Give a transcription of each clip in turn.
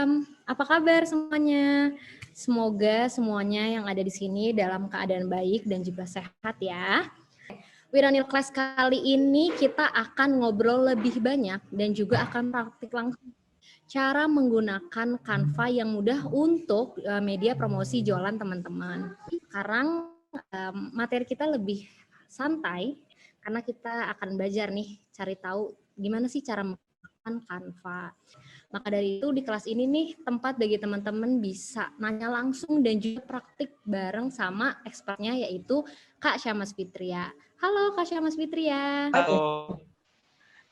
malam. Apa kabar semuanya? Semoga semuanya yang ada di sini dalam keadaan baik dan juga sehat ya. Wiranil Class kali ini kita akan ngobrol lebih banyak dan juga akan praktik langsung cara menggunakan Canva yang mudah untuk media promosi jualan teman-teman. Sekarang materi kita lebih santai karena kita akan belajar nih cari tahu gimana sih cara menggunakan Canva. Maka dari itu di kelas ini nih tempat bagi teman-teman bisa nanya langsung dan juga praktik bareng sama expertnya yaitu Kak Syamas Fitria. Halo Kak Syamas Fitria. Halo,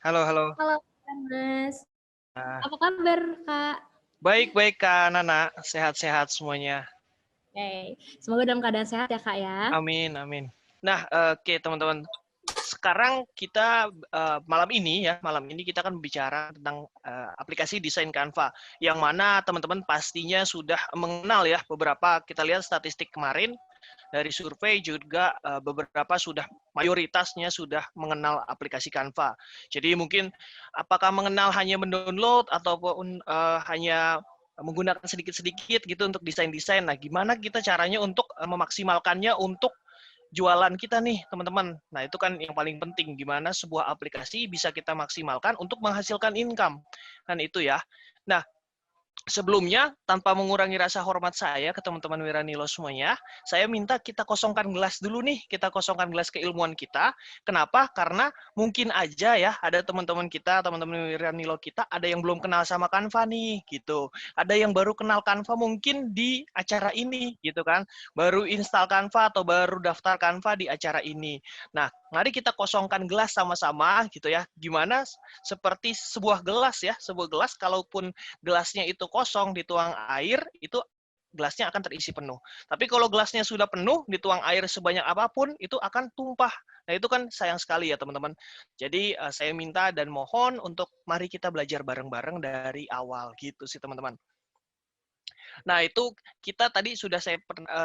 halo. Halo Mas. Nah, Apa kabar Kak? baik-baik Kak Nana, sehat-sehat semuanya. Oke, semoga dalam keadaan sehat ya Kak ya. Amin, amin. Nah, oke teman-teman. Sekarang kita malam ini kita akan bicara tentang aplikasi desain Canva, yang mana teman-teman pastinya sudah mengenal ya beberapa. Kita lihat statistik kemarin dari survei juga beberapa sudah mayoritasnya sudah mengenal aplikasi Canva. Jadi mungkin apakah mengenal hanya mendownload ataupun hanya menggunakan sedikit-sedikit gitu untuk desain-desain. Nah, gimana kita caranya untuk memaksimalkannya untuk jualan kita nih, teman-teman. Nah, itu kan yang paling penting, gimana sebuah aplikasi bisa kita maksimalkan untuk menghasilkan income. Kan itu ya. Nah, sebelumnya, tanpa mengurangi rasa hormat saya ke teman-teman Wiranilo semuanya, saya minta kita kosongkan gelas dulu nih, kita kosongkan gelas keilmuan kita. Kenapa? Karena mungkin aja ya, ada teman-teman kita, teman-teman Wiranilo kita, ada yang belum kenal sama Canva nih, gitu. Ada yang baru kenal Canva mungkin di acara ini, gitu kan. Baru install Canva atau baru daftar Canva di acara ini. Nah, mari kita kosongkan gelas sama-sama, gitu ya. Gimana? Seperti sebuah gelas ya, sebuah gelas, kalaupun gelasnya itu kosong, dituang air, itu gelasnya akan terisi penuh. Tapi kalau gelasnya sudah penuh, dituang air sebanyak apapun, itu akan tumpah. Nah, itu kan sayang sekali ya, teman-teman. Jadi, saya minta dan mohon untuk mari kita belajar bareng-bareng dari awal, gitu sih, teman-teman. Nah, itu kita tadi sudah saya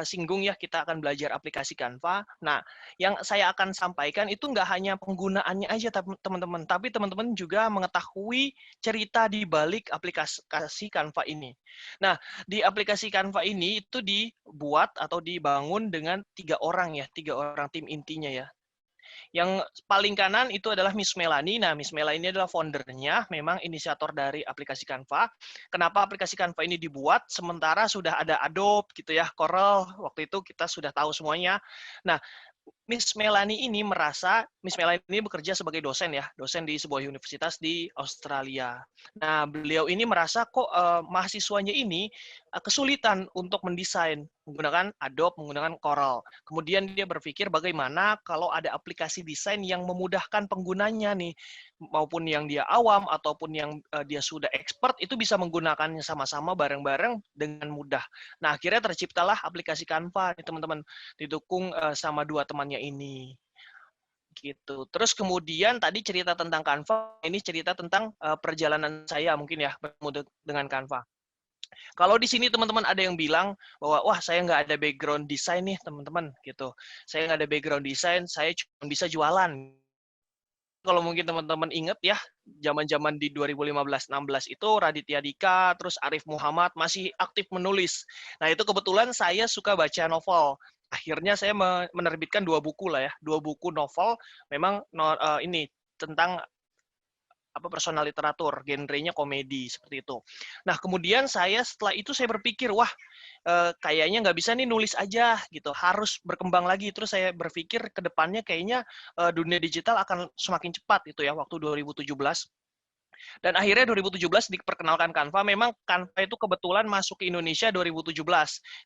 singgung ya, kita akan belajar aplikasi Canva. Nah, yang saya akan sampaikan itu nggak hanya penggunaannya aja, teman-teman, tapi teman-teman juga mengetahui cerita di balik aplikasi Canva ini. Nah, di aplikasi Canva ini itu dibuat atau dibangun dengan 3 orang ya, 3 orang tim intinya ya. Yang paling kanan itu adalah Miss Melanie. Nah, Miss Melanie ini adalah foundernya, memang inisiator dari aplikasi Canva. Kenapa aplikasi Canva ini dibuat? Sementara sudah ada Adobe, gitu ya, Corel, waktu itu kita sudah tahu semuanya. Nah, Miss Melanie ini bekerja sebagai dosen ya, dosen di sebuah universitas di Australia. Nah, beliau ini merasa kok mahasiswanya ini kesulitan untuk mendesain menggunakan Adobe, menggunakan Corel. Kemudian dia berpikir bagaimana kalau ada aplikasi desain yang memudahkan penggunanya nih, maupun yang dia awam ataupun yang dia sudah expert itu bisa menggunakannya sama-sama bareng-bareng dengan mudah. Nah, akhirnya terciptalah aplikasi Canva nih teman-teman, didukung sama 2 temannya ini. Gitu. Terus kemudian tadi cerita tentang Canva, ini cerita tentang perjalanan saya mungkin ya bertemu dengan Canva. Kalau di sini teman-teman ada yang bilang bahwa wah saya nggak ada background desain nih teman-teman gitu. Saya nggak ada background desain, saya cuma bisa jualan. Kalau mungkin teman-teman ingat ya, zaman-zaman di 2015-16 itu Raditya Dika, terus Arif Muhammad masih aktif menulis. Nah, itu kebetulan saya suka baca novel. Akhirnya saya menerbitkan 2 buku lah ya, 2 buku novel memang ini tentang personal literatur, genrenya komedi seperti itu. Nah, kemudian setelah itu saya berpikir, wah kayaknya nggak bisa nih nulis aja gitu, harus berkembang lagi. Terus saya berpikir ke depannya kayaknya dunia digital akan semakin cepat itu ya, waktu 2017. Dan akhirnya 2017 diperkenalkan Canva. Memang Canva itu kebetulan masuk ke Indonesia 2017.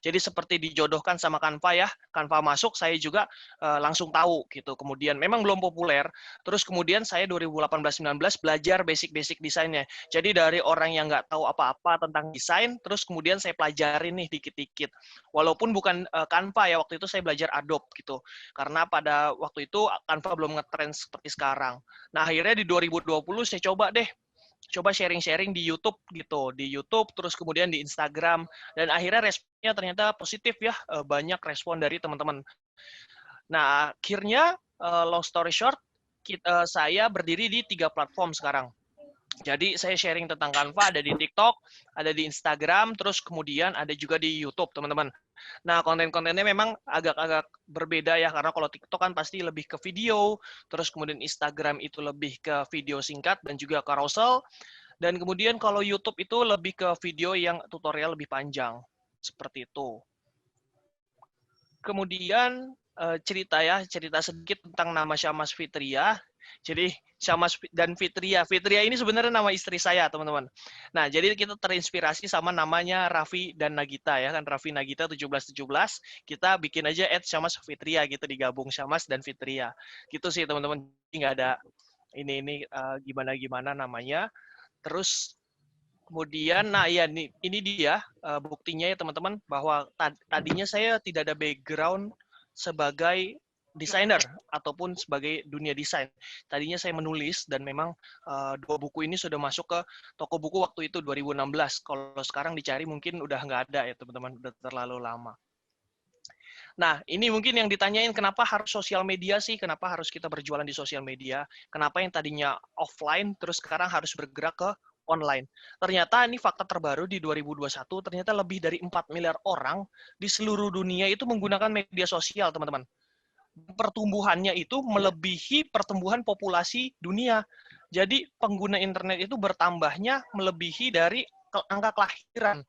Jadi seperti dijodohkan sama Canva ya. Canva masuk, saya juga langsung tahu gitu. Kemudian memang belum populer. Terus kemudian saya 2018-19 belajar basic-basic desainnya. Jadi dari orang yang nggak tahu apa-apa tentang desain, terus kemudian saya pelajarin nih dikit-dikit. Walaupun bukan Canva ya, waktu itu saya belajar Adobe gitu. Karena pada waktu itu Canva belum ngetrend seperti sekarang. Nah, akhirnya di 2020 saya coba sharing-sharing di YouTube gitu, di YouTube terus kemudian di Instagram, dan akhirnya responnya ternyata positif ya, banyak respon dari teman-teman. Nah, akhirnya long story short, saya berdiri di 3 platform sekarang. Jadi saya sharing tentang Canva ada di TikTok, ada di Instagram, terus kemudian ada juga di YouTube, teman-teman. Nah, konten-kontennya memang agak-agak berbeda ya, karena kalau TikTok kan pasti lebih ke video, terus kemudian Instagram itu lebih ke video singkat dan juga carousel, dan kemudian kalau YouTube itu lebih ke video yang tutorial lebih panjang, seperti itu. Kemudian cerita sedikit tentang nama Syamas Fitria. Jadi Syamas dan Fitria. Fitria ini sebenarnya nama istri saya, teman-teman. Nah, jadi kita terinspirasi sama namanya Raffi dan Nagita ya kan, Raffi Nagita 1717. Kita bikin aja @Syamas Fitria gitu, digabung Syamas dan Fitria. Gitu sih, teman-teman. Nggak ada ini gimana-gimana namanya. Terus kemudian, nah ya ini dia buktinya ya teman-teman, bahwa tadinya saya tidak ada background sebagai desainer ataupun sebagai dunia desain. Tadinya saya menulis dan memang 2 buku ini sudah masuk ke toko buku waktu itu 2016. Kalau sekarang dicari mungkin udah nggak ada ya teman-teman, udah terlalu lama. Nah, ini mungkin yang ditanyain, kenapa harus sosial media sih? Kenapa harus kita berjualan di sosial media? Kenapa yang tadinya offline terus sekarang harus bergerak ke online? Ternyata ini fakta terbaru di 2021, ternyata lebih dari 4 miliar orang di seluruh dunia itu menggunakan media sosial, teman-teman. Pertumbuhannya itu melebihi pertumbuhan populasi dunia. Jadi pengguna internet itu bertambahnya melebihi dari angka kelahiran.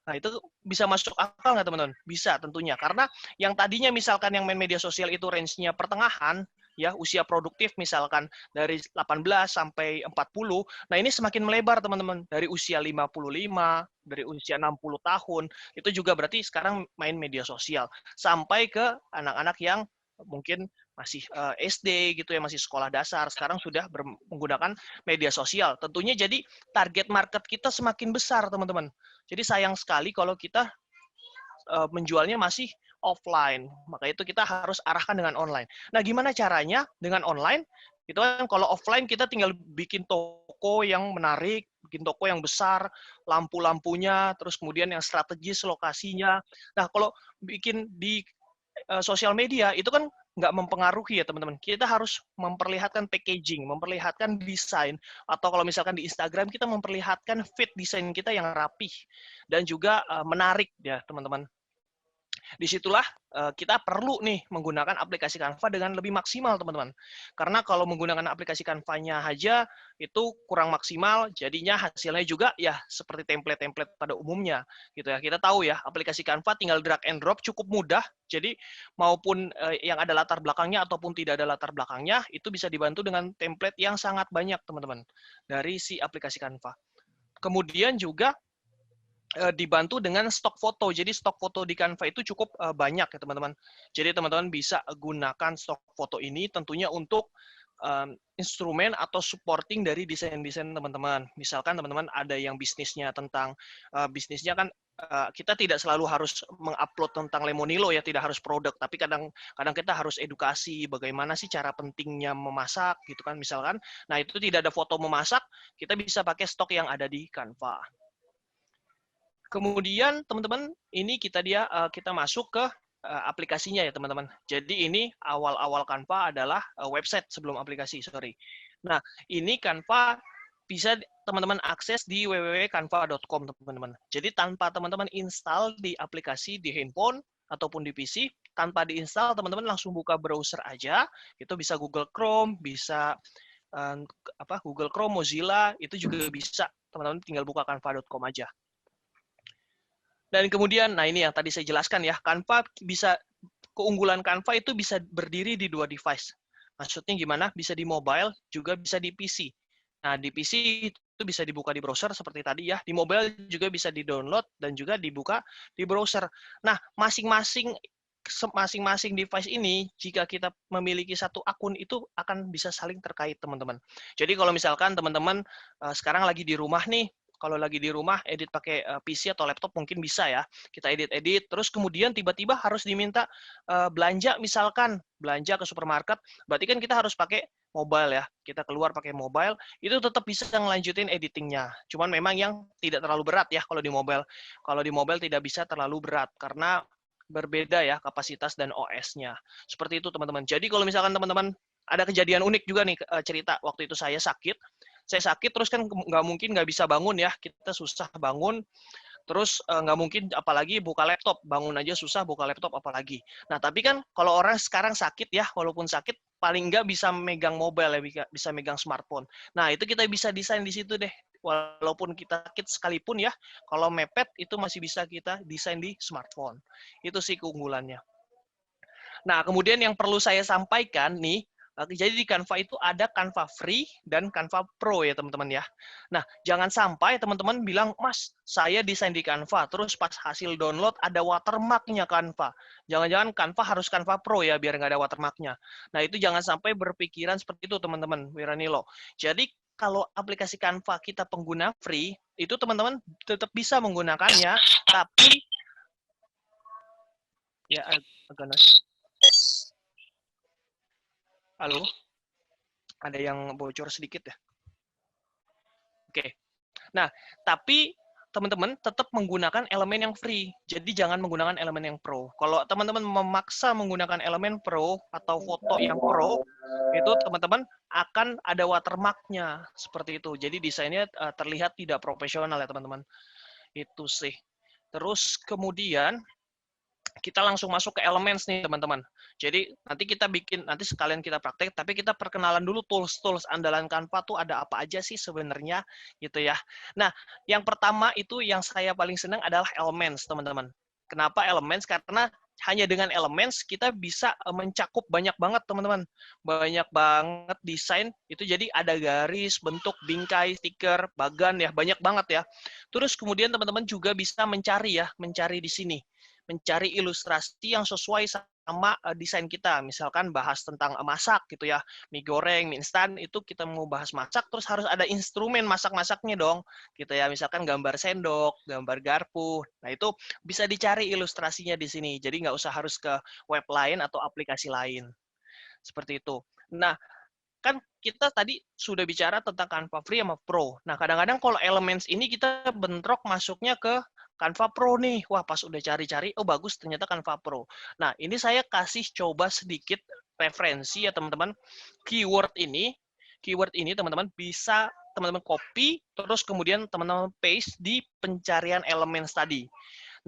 Nah, itu bisa masuk akal nggak, teman-teman? Bisa tentunya. Karena yang tadinya misalkan yang main media sosial itu range-nya pertengahan, ya, usia produktif misalkan dari 18 sampai 40, nah ini semakin melebar, teman-teman. Dari usia 55, dari usia 60 tahun, itu juga berarti sekarang main media sosial. Sampai ke anak-anak yang mungkin masih SD gitu ya, masih sekolah dasar, sekarang sudah menggunakan media sosial. Tentunya jadi target market kita semakin besar, teman-teman. Jadi sayang sekali kalau kita menjualnya masih offline. Maka itu kita harus arahkan dengan online. Nah, gimana caranya dengan online? Itu kan kalau offline kita tinggal bikin toko yang menarik, bikin toko yang besar, lampu-lampunya, terus kemudian yang strategis lokasinya. Nah, kalau bikin di sosial media itu kan nggak mempengaruhi ya teman-teman. Kita harus memperlihatkan packaging, memperlihatkan desain, atau kalau misalkan di Instagram kita memperlihatkan feed desain kita yang rapih dan juga menarik ya teman-teman. Disitulah kita perlu nih menggunakan aplikasi Canva dengan lebih maksimal, teman-teman. Karena kalau menggunakan aplikasi Canva-nya aja itu kurang maksimal, jadinya hasilnya juga ya seperti template-template pada umumnya gitu ya. Kita tahu ya, aplikasi Canva tinggal drag and drop cukup mudah. Jadi maupun yang ada latar belakangnya ataupun tidak ada latar belakangnya, itu bisa dibantu dengan template yang sangat banyak, teman-teman, dari si aplikasi Canva. Kemudian juga dibantu dengan stok foto. Jadi stok foto di Canva itu cukup banyak ya teman-teman. Jadi teman-teman bisa gunakan stok foto ini tentunya untuk instrumen atau supporting dari desain-desain teman-teman. Misalkan teman-teman ada yang bisnisnya tentang bisnisnya kan kita tidak selalu harus mengupload tentang Lemonilo ya, tidak harus produk, tapi kadang kita harus edukasi bagaimana sih cara pentingnya memasak gitu kan misalkan. Nah, itu tidak ada foto memasak, kita bisa pakai stok yang ada di Canva. Kemudian teman-teman ini kita masuk ke aplikasinya ya teman-teman. Jadi ini awal-awal Canva adalah website sebelum aplikasi, sorry. Nah, ini Canva bisa teman-teman akses di www.canva.com teman-teman. Jadi tanpa teman-teman install di aplikasi di handphone ataupun di PC, tanpa diinstal teman-teman langsung buka browser aja. Itu bisa Google Chrome, bisa Google Chrome, Mozilla, itu juga bisa. Teman-teman tinggal buka canva.com aja. Dan kemudian, nah ini yang tadi saya jelaskan ya, keunggulan Canva itu bisa berdiri di 2 device. Maksudnya gimana? Bisa di mobile, juga bisa di PC. Nah, di PC itu bisa dibuka di browser seperti tadi ya, di mobile juga bisa di-download dan juga dibuka di browser. Nah, masing-masing device ini, jika kita memiliki satu akun, itu akan bisa saling terkait, teman-teman. Jadi kalau misalkan teman-teman sekarang lagi di rumah nih, kalau lagi di rumah edit pakai PC atau laptop mungkin bisa ya. Kita edit, terus kemudian tiba-tiba harus diminta belanja, misalkan belanja ke supermarket, berarti kan kita harus pakai mobile ya. Kita keluar pakai mobile, itu tetap bisa ngelanjutin editingnya. Cuman memang yang tidak terlalu berat ya kalau di mobile. Kalau di mobile tidak bisa terlalu berat karena berbeda ya kapasitas dan OS-nya. Seperti itu teman-teman. Jadi kalau misalkan teman-teman ada kejadian unik juga nih cerita waktu itu saya sakit. saya sakit terus kan nggak mungkin nggak bisa bangun ya, kita susah bangun. Terus nggak mungkin apalagi buka laptop, bangun aja susah buka laptop apalagi. Nah tapi kan kalau orang sekarang sakit ya, walaupun sakit paling nggak bisa megang mobile ya, bisa megang smartphone. Nah itu kita bisa desain di situ deh. Walaupun kita sakit sekalipun ya, kalau mepet itu masih bisa kita desain di smartphone. Itu sih keunggulannya. Nah, kemudian yang perlu saya sampaikan nih, jadi di Canva itu ada Canva Free dan Canva Pro ya teman-teman ya. Nah, jangan sampai teman-teman bilang, Mas, saya desain di Canva, terus pas hasil download ada watermark-nya Canva. Jangan-jangan Canva harus Canva Pro ya, biar nggak ada watermark-nya. Nah, itu jangan sampai berpikiran seperti itu teman-teman, Wiranilo. Jadi, kalau aplikasi Canva kita pengguna free, itu teman-teman tetap bisa menggunakannya, tapi ya agak halo, ada yang bocor sedikit ya. Oke. Nah, tapi teman-teman tetap menggunakan elemen yang free. Jadi jangan menggunakan elemen yang pro. Kalau teman-teman memaksa menggunakan elemen pro atau foto yang pro, itu teman-teman akan ada watermark-nya seperti itu. Jadi desainnya terlihat tidak profesional ya teman-teman. Itu sih. Terus kemudian kita langsung masuk ke Elements nih teman-teman. Jadi nanti sekalian kita praktek, tapi kita perkenalan dulu tools-tools andalan Canva tuh ada apa aja sih sebenarnya gitu ya. Nah, yang pertama itu yang saya paling senang adalah Elements teman-teman. Kenapa Elements? Karena hanya dengan Elements kita bisa mencakup banyak banget teman-teman. Banyak banget desain, itu jadi ada garis, bentuk, bingkai, stiker, bagan ya, banyak banget ya. Terus kemudian teman-teman juga bisa mencari di sini. Mencari ilustrasi yang sesuai sama desain kita. Misalkan bahas tentang masak gitu ya, mie goreng, mie instan, itu kita mau bahas masak, terus harus ada instrumen masak-masaknya dong, gitu ya. Misalkan gambar sendok, gambar garpu. Nah itu bisa dicari ilustrasinya di sini. Jadi nggak usah harus ke web lain atau aplikasi lain. Seperti itu. Nah, kan kita tadi sudah bicara tentang Canva Free sama Pro. Nah, kadang-kadang kalau Elements ini kita bentrok masuknya ke Canva Pro nih. Wah, pas udah cari-cari, oh bagus ternyata Canva Pro. Nah, ini saya kasih coba sedikit referensi ya teman-teman. Keyword ini teman-teman bisa teman-teman copy, terus kemudian teman-teman paste di pencarian Elements tadi.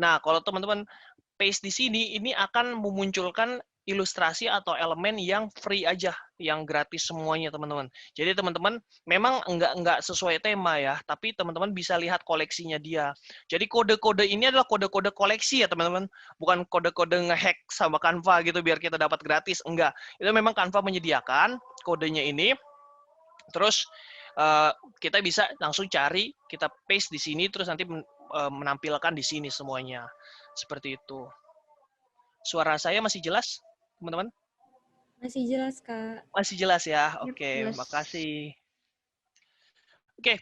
Nah, kalau teman-teman paste di sini, ini akan memunculkan ilustrasi atau elemen yang free aja, yang gratis semuanya teman-teman. Jadi teman-teman memang enggak sesuai tema ya, tapi teman-teman bisa lihat koleksinya dia. Jadi kode-kode ini adalah kode-kode koleksi ya teman-teman, bukan kode-kode ngehack sama Canva gitu biar kita dapat gratis, enggak. Itu memang Canva menyediakan kodenya ini, terus kita bisa langsung cari, kita paste di sini, terus nanti menampilkan di sini semuanya. Seperti itu. Suara saya masih jelas, teman-teman? Masih jelas, Kak. Masih jelas ya? Yep, Oke, jelas. makasih. Oke,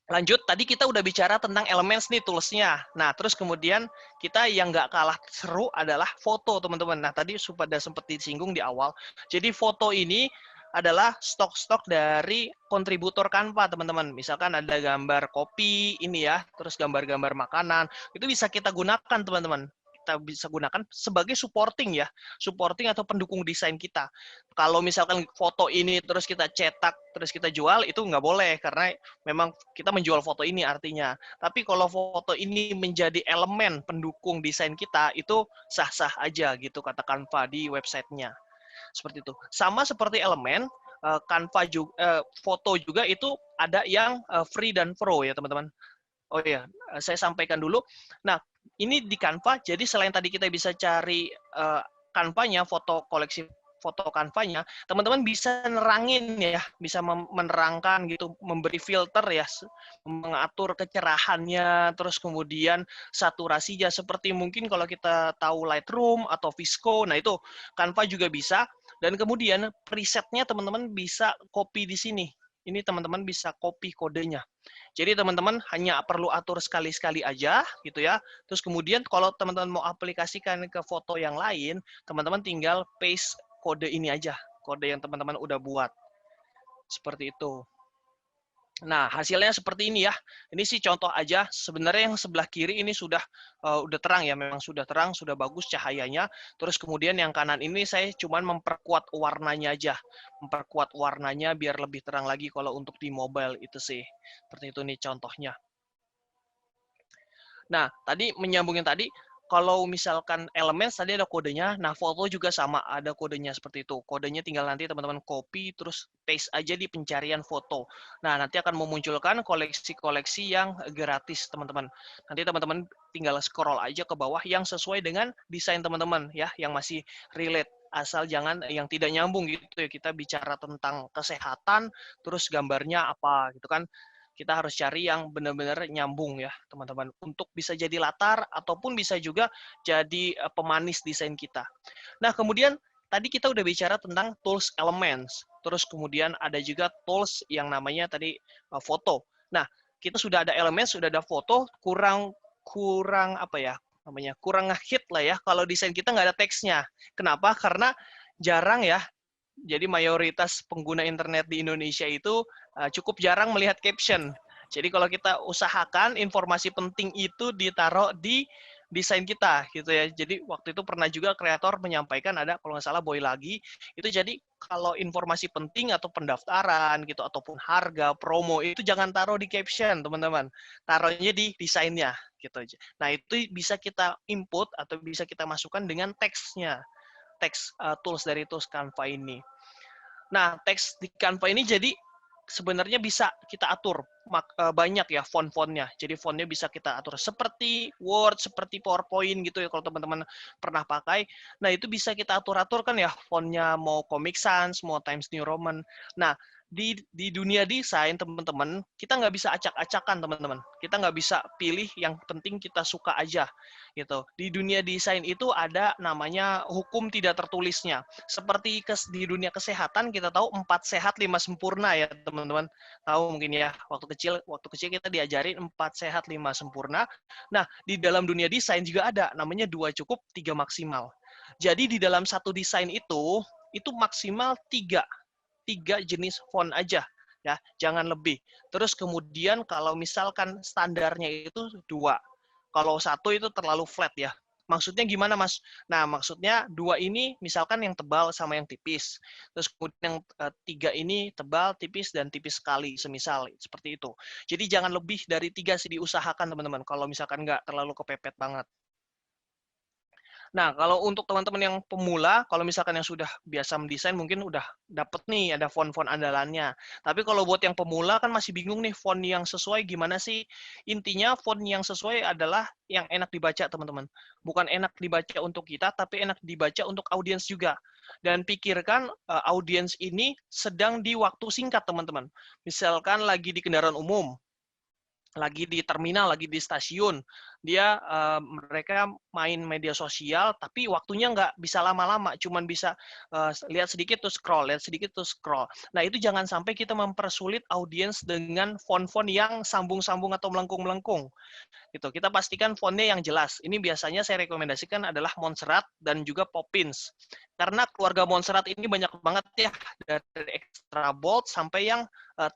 lanjut. Tadi kita udah bicara tentang Elements nih, tools-nya. Nah, terus kemudian kita yang nggak kalah seru adalah foto, teman-teman. Nah, tadi sudah sempat disinggung di awal. Jadi foto ini adalah stok-stok dari kontributor Canva, teman-teman. Misalkan ada gambar kopi, ini ya, terus gambar-gambar makanan. Itu bisa kita gunakan, teman-teman. Kita bisa gunakan sebagai supporting ya, supporting atau pendukung desain kita. Kalau misalkan foto ini terus kita cetak, terus kita jual, itu nggak boleh, karena memang kita menjual foto ini artinya. Tapi kalau foto ini menjadi elemen pendukung desain kita, itu sah-sah aja gitu, kata Canva di websitenya. Seperti itu. Sama seperti elemen, Canva juga, foto juga itu ada yang free dan pro ya teman-teman. Oh iya, saya sampaikan dulu. Nah, ini di Canva, jadi selain tadi kita bisa cari Canva-nya, foto koleksi foto Canva-nya, teman-teman bisa nerangin ya, bisa menerangkan gitu, memberi filter ya, mengatur kecerahannya, terus kemudian saturasinya, seperti mungkin kalau kita tahu Lightroom atau Visco, nah itu Canva juga bisa, dan kemudian presetnya teman-teman bisa copy di sini. Ini teman-teman bisa copy kodenya. Jadi teman-teman hanya perlu atur sekali-sekali aja gitu ya. Terus kemudian kalau teman-teman mau aplikasikan ke foto yang lain, teman-teman tinggal paste kode ini aja, kode yang teman-teman udah buat. Seperti itu. Nah, hasilnya seperti ini ya. Ini sih contoh aja. Sebenarnya yang sebelah kiri ini udah terang ya, memang sudah terang, sudah bagus cahayanya. Terus kemudian yang kanan ini saya cuman memperkuat warnanya aja. Memperkuat warnanya biar lebih terang lagi kalau untuk di mobile itu sih. Seperti itu nih contohnya. Nah, tadi menyambungin tadi, kalau misalkan elemen tadi ada kodenya, nah foto juga sama, ada kodenya seperti itu. Kodenya tinggal nanti teman-teman copy, terus paste aja di pencarian foto. Nah, nanti akan memunculkan koleksi-koleksi yang gratis, teman-teman. Nanti teman-teman tinggal scroll aja ke bawah yang sesuai dengan desain teman-teman, ya, yang masih relate. Asal jangan yang tidak nyambung gitu ya. Kita bicara tentang kesehatan, terus gambarnya apa gitu kan. Kita harus cari yang benar-benar nyambung ya, teman-teman. Untuk bisa jadi latar ataupun bisa juga jadi pemanis desain kita. Nah, kemudian tadi kita udah bicara tentang tools elements. Terus kemudian ada juga tools yang namanya tadi foto. Nah, kita sudah ada elemen, sudah ada foto, kurang apa ya namanya? Kurang ngehit lah ya kalau desain kita nggak ada teksnya. Kenapa? Karena jarang ya. Jadi mayoritas pengguna internet di Indonesia itu cukup jarang melihat caption. Jadi kalau kita usahakan informasi penting itu ditaruh di desain kita gitu ya. Jadi waktu itu pernah juga kreator menyampaikan, ada kalau nggak salah Boy lagi, itu jadi kalau informasi penting atau pendaftaran gitu ataupun harga, promo itu jangan taruh di caption, teman-teman. Taruhnya di desainnya gitu aja. Nah, itu bisa kita input atau bisa kita masukkan dengan teksnya. Teks tools dari tools Canva ini. Nah, teks di Canva ini jadi sebenarnya bisa kita atur banyak ya font-fontnya. Jadi fontnya bisa kita atur seperti Word, seperti PowerPoint gitu ya kalau teman-teman pernah pakai. Nah, itu bisa kita atur-atur kan ya fontnya mau Comic Sans, mau Times New Roman. Nah, di dunia desain teman-teman kita nggak bisa acak-acakan teman-teman. Kita nggak bisa pilih yang penting kita suka aja gitu. Di dunia desain itu ada namanya hukum tidak tertulisnya. Seperti di dunia kesehatan kita tahu 4 sehat 5 sempurna ya teman-teman. Tahu mungkin ya waktu kecil kita diajarin 4 sehat 5 sempurna. Nah, di dalam dunia desain juga ada namanya 2 cukup 3 maksimal. Jadi di dalam satu desain itu maksimal 3 jenis font aja ya, jangan lebih. Terus kemudian kalau misalkan standarnya itu 2. Kalau 1 itu terlalu flat ya. Maksudnya gimana, Mas? Nah, maksudnya 2 ini misalkan yang tebal sama yang tipis. Terus kemudian yang 3 ini tebal, tipis, dan tipis sekali, semisal seperti itu. Jadi jangan lebih dari 3 sih diusahakan, teman-teman. Kalau misalkan nggak terlalu kepepet banget. Nah, kalau untuk teman-teman yang pemula, kalau misalkan yang sudah biasa mendesain mungkin udah dapet nih ada font-font andalannya. Tapi kalau buat yang pemula kan masih bingung nih font yang sesuai gimana sih? Intinya font yang sesuai adalah yang enak dibaca, teman-teman. Bukan enak dibaca untuk kita, tapi enak dibaca untuk audiens juga. Dan pikirkan audiens ini sedang di waktu singkat, teman-teman. Misalkan lagi di kendaraan umum, lagi di terminal, lagi di stasiun, mereka main media sosial, tapi waktunya nggak bisa lama-lama, cuman bisa lihat sedikit tuh scroll, lihat sedikit tuh scroll. Nah, itu jangan sampai kita mempersulit audiens dengan font-font yang sambung-sambung atau melengkung-melengkung. Gitu. Kita pastikan fontnya yang jelas. Ini biasanya saya rekomendasikan adalah Montserrat dan juga Poppins. Karena keluarga Montserrat ini banyak banget ya, dari extra bold sampai yang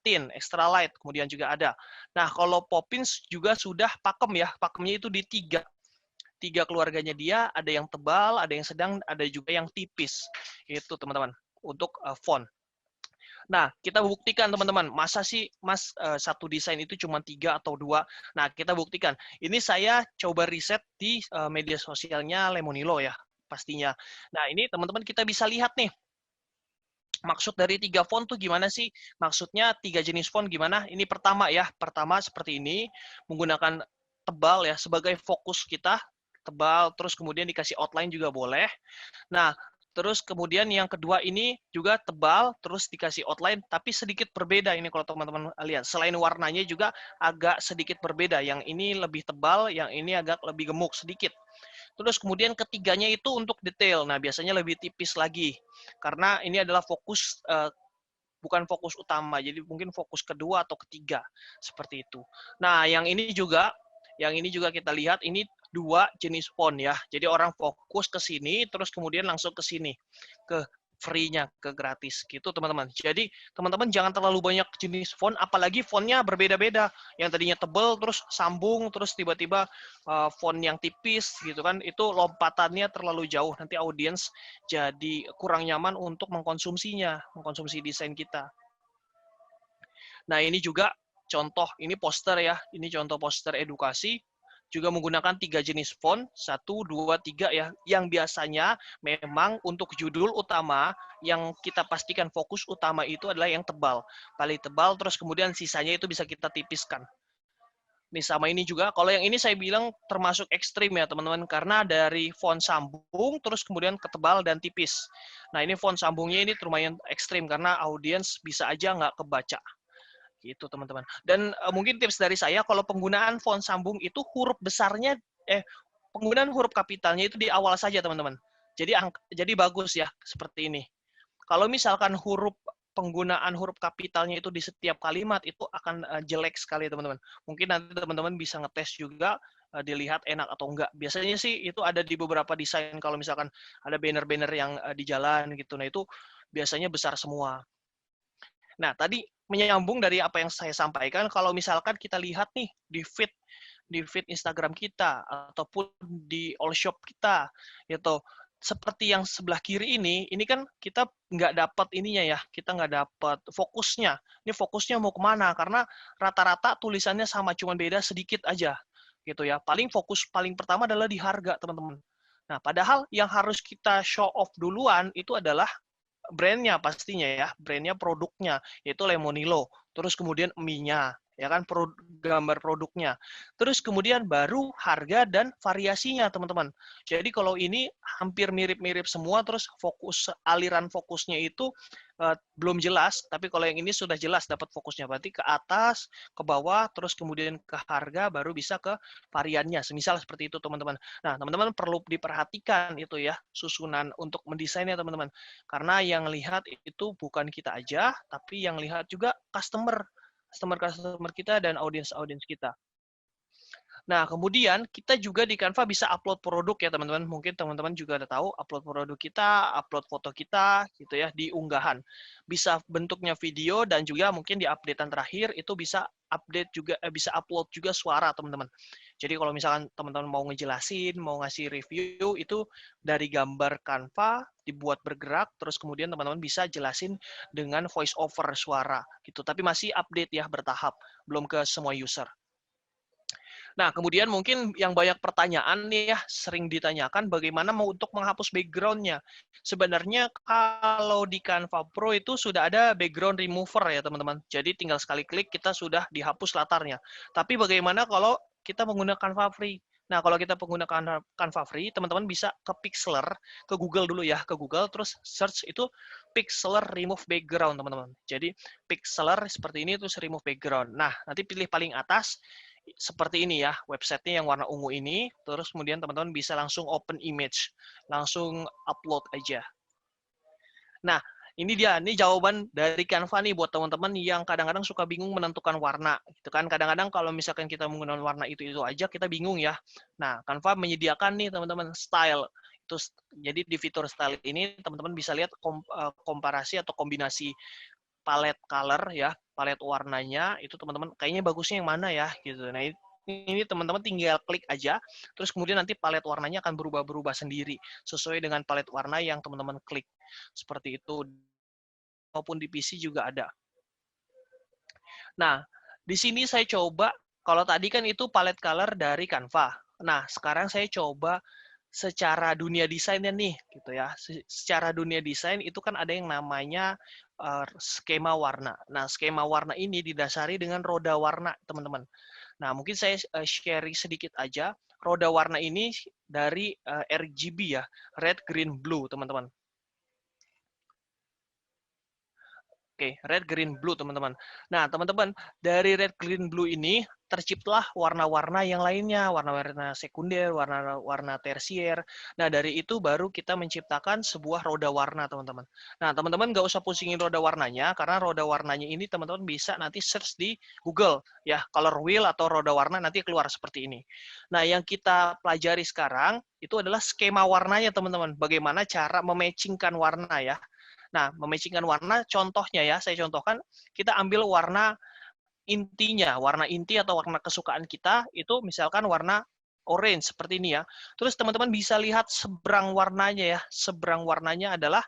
thin, extra light, kemudian juga ada. Nah, kalau Poppins juga sudah pakem ya, pakemnya itu di tiga keluarganya dia, ada yang tebal, ada yang sedang, ada juga yang tipis. Itu teman-teman, untuk font. Nah, kita buktikan teman-teman, masa sih Mas satu desain itu cuma 3 atau 2? Nah, kita buktikan. Ini saya coba riset di media sosialnya Lemonilo ya, pastinya. Nah, ini teman-teman kita bisa lihat nih, maksud dari 3 font tuh gimana sih? Maksudnya 3 jenis font gimana? Ini pertama ya, pertama seperti ini, menggunakan tebal ya, sebagai fokus kita, tebal, terus kemudian dikasih outline juga boleh. Nah, terus kemudian yang kedua ini juga tebal, terus dikasih outline, tapi sedikit berbeda ini kalau teman-teman lihat. Selain warnanya juga agak sedikit berbeda. Yang ini lebih tebal, yang ini agak lebih gemuk sedikit. Terus kemudian ketiganya itu untuk detail. Nah, biasanya lebih tipis lagi. Karena ini adalah fokus, bukan fokus utama. Jadi mungkin fokus kedua atau ketiga. Seperti itu. Nah, yang ini juga kita lihat, ini 2 jenis font ya. Jadi orang fokus ke sini, terus kemudian langsung ke sini. Ke free-nya ke gratis gitu teman-teman. Jadi teman-teman jangan terlalu banyak jenis font, apalagi fontnya berbeda-beda. Yang tadinya tebel terus sambung terus tiba-tiba font yang tipis gitu kan, itu lompatannya terlalu jauh. Nanti audiens jadi kurang nyaman untuk mengkonsumsi desain kita. Nah ini juga contoh, ini poster ya, ini contoh poster edukasi. Juga menggunakan 3 jenis font, 1, 2, 3 ya, yang biasanya memang untuk judul utama yang kita pastikan fokus utama itu adalah yang tebal, paling tebal, terus kemudian sisanya itu bisa kita tipiskan. Nih sama ini juga, kalau yang ini saya bilang termasuk ekstrim ya teman-teman, karena dari font sambung, terus kemudian ketebal dan tipis. Nah ini font sambungnya ini lumayan ekstrim, karena audiens bisa aja nggak kebaca. Gitu teman-teman. Dan mungkin tips dari saya, kalau penggunaan font sambung itu penggunaan huruf kapitalnya itu di awal saja teman-teman. Jadi bagus ya seperti ini. Kalau misalkan penggunaan huruf kapitalnya itu di setiap kalimat itu akan jelek sekali teman-teman. Mungkin nanti teman-teman bisa ngetes juga dilihat enak atau enggak. Biasanya sih itu ada di beberapa desain, kalau misalkan ada banner-banner yang di jalan gitu. Nah itu biasanya besar semua. Nah, tadi menyambung dari apa yang saya sampaikan, kalau misalkan kita lihat nih di feed Instagram kita ataupun di all shop kita, gitu. Seperti yang sebelah kiri ini kan kita nggak dapat ininya ya, kita nggak dapat fokusnya. Ini fokusnya mau kemana? Karena rata-rata tulisannya sama, cuma beda sedikit aja, gitu ya. Fokus paling pertama adalah di harga, teman-teman. Nah, padahal yang harus kita show off duluan itu adalah brandnya pastinya ya, brandnya produknya, yaitu Lemonilo. Terus kemudian mie-nya, ya kan, gambar produknya. Terus kemudian baru harga dan variasinya, teman-teman. Jadi kalau ini hampir mirip-mirip semua, terus aliran fokusnya itu belum jelas, tapi kalau yang ini sudah jelas dapat fokusnya. Berarti ke atas, ke bawah, terus kemudian ke harga, baru bisa ke variannya. Semisal seperti itu, teman-teman. Nah, teman-teman perlu diperhatikan itu ya, susunan untuk mendesainnya, teman-teman. Karena yang lihat itu bukan kita aja, tapi yang lihat juga customer kita dan audiens kita. Nah, kemudian kita juga di Canva bisa upload produk ya teman-teman. Mungkin teman-teman juga udah tahu, upload produk kita, upload foto kita gitu ya di unggahan. Bisa bentuknya video dan juga mungkin di updatean terakhir itu bisa bisa upload juga suara teman-teman. Jadi kalau misalkan teman-teman mau ngejelasin, mau ngasih review itu dari gambar Canva dibuat bergerak, terus kemudian teman-teman bisa jelasin dengan voice over suara gitu. Tapi masih update ya bertahap, belum ke semua user. Nah, kemudian mungkin yang banyak pertanyaan nih ya, sering ditanyakan bagaimana mau untuk menghapus background-nya. Sebenarnya kalau di Canva Pro itu sudah ada background remover ya teman-teman. Jadi tinggal sekali klik kita sudah dihapus latarnya. Tapi bagaimana kalau kita menggunakan Canva Free? Nah, kalau kita menggunakan Canva Free, teman-teman bisa ke Pixlr, ke Google dulu ya, ke Google, terus search itu Pixlr Remove Background, teman-teman. Jadi, Pixlr seperti ini, terus Remove Background. Nah, nanti pilih paling atas, seperti ini ya, websitenya yang warna ungu ini, terus kemudian teman-teman bisa langsung open image, langsung upload aja. Nah, ini jawaban dari Canva nih buat teman-teman yang kadang-kadang suka bingung menentukan warna, gitu kan. Kadang-kadang kalau misalkan kita menggunakan warna itu aja, kita bingung ya. Nah, Canva menyediakan nih teman-teman style. Jadi di fitur style ini teman-teman bisa lihat komparasi atau kombinasi palet color ya, palet warnanya itu teman-teman kayaknya bagusnya yang mana ya gitu. Nah, ini teman-teman tinggal klik aja, terus kemudian nanti palet warnanya akan berubah-berubah sendiri sesuai dengan palet warna yang teman-teman klik. Seperti itu. Maupun di PC juga ada. Nah, di sini saya coba, kalau tadi kan itu palet color dari Canva. Nah, sekarang saya coba secara dunia desainnya nih, gitu ya. Secara dunia desain itu kan ada yang namanya skema warna. Nah, skema warna ini didasari dengan roda warna, teman-teman. Nah, mungkin saya sharing sedikit aja. Roda warna ini dari RGB ya, red, green, blue, teman-teman. Oke, red, green, blue, teman-teman. Nah, teman-teman, dari red, green, blue ini terciptalah warna-warna yang lainnya, warna-warna sekunder, warna-warna tersier. Nah, dari itu baru kita menciptakan sebuah roda warna, teman-teman. Nah, teman-teman nggak usah pusingin roda warnanya, karena roda warnanya ini teman-teman bisa nanti search di Google, ya, color wheel atau roda warna nanti keluar seperti ini. Nah, yang kita pelajari sekarang itu adalah skema warnanya, teman-teman. Bagaimana cara mematchingkan warna, ya. Nah, mematchingkan warna, contohnya ya, saya contohkan, kita ambil warna intinya, warna inti atau warna kesukaan kita, itu misalkan warna orange, seperti ini ya. Terus teman-teman bisa lihat seberang warnanya ya, seberang warnanya adalah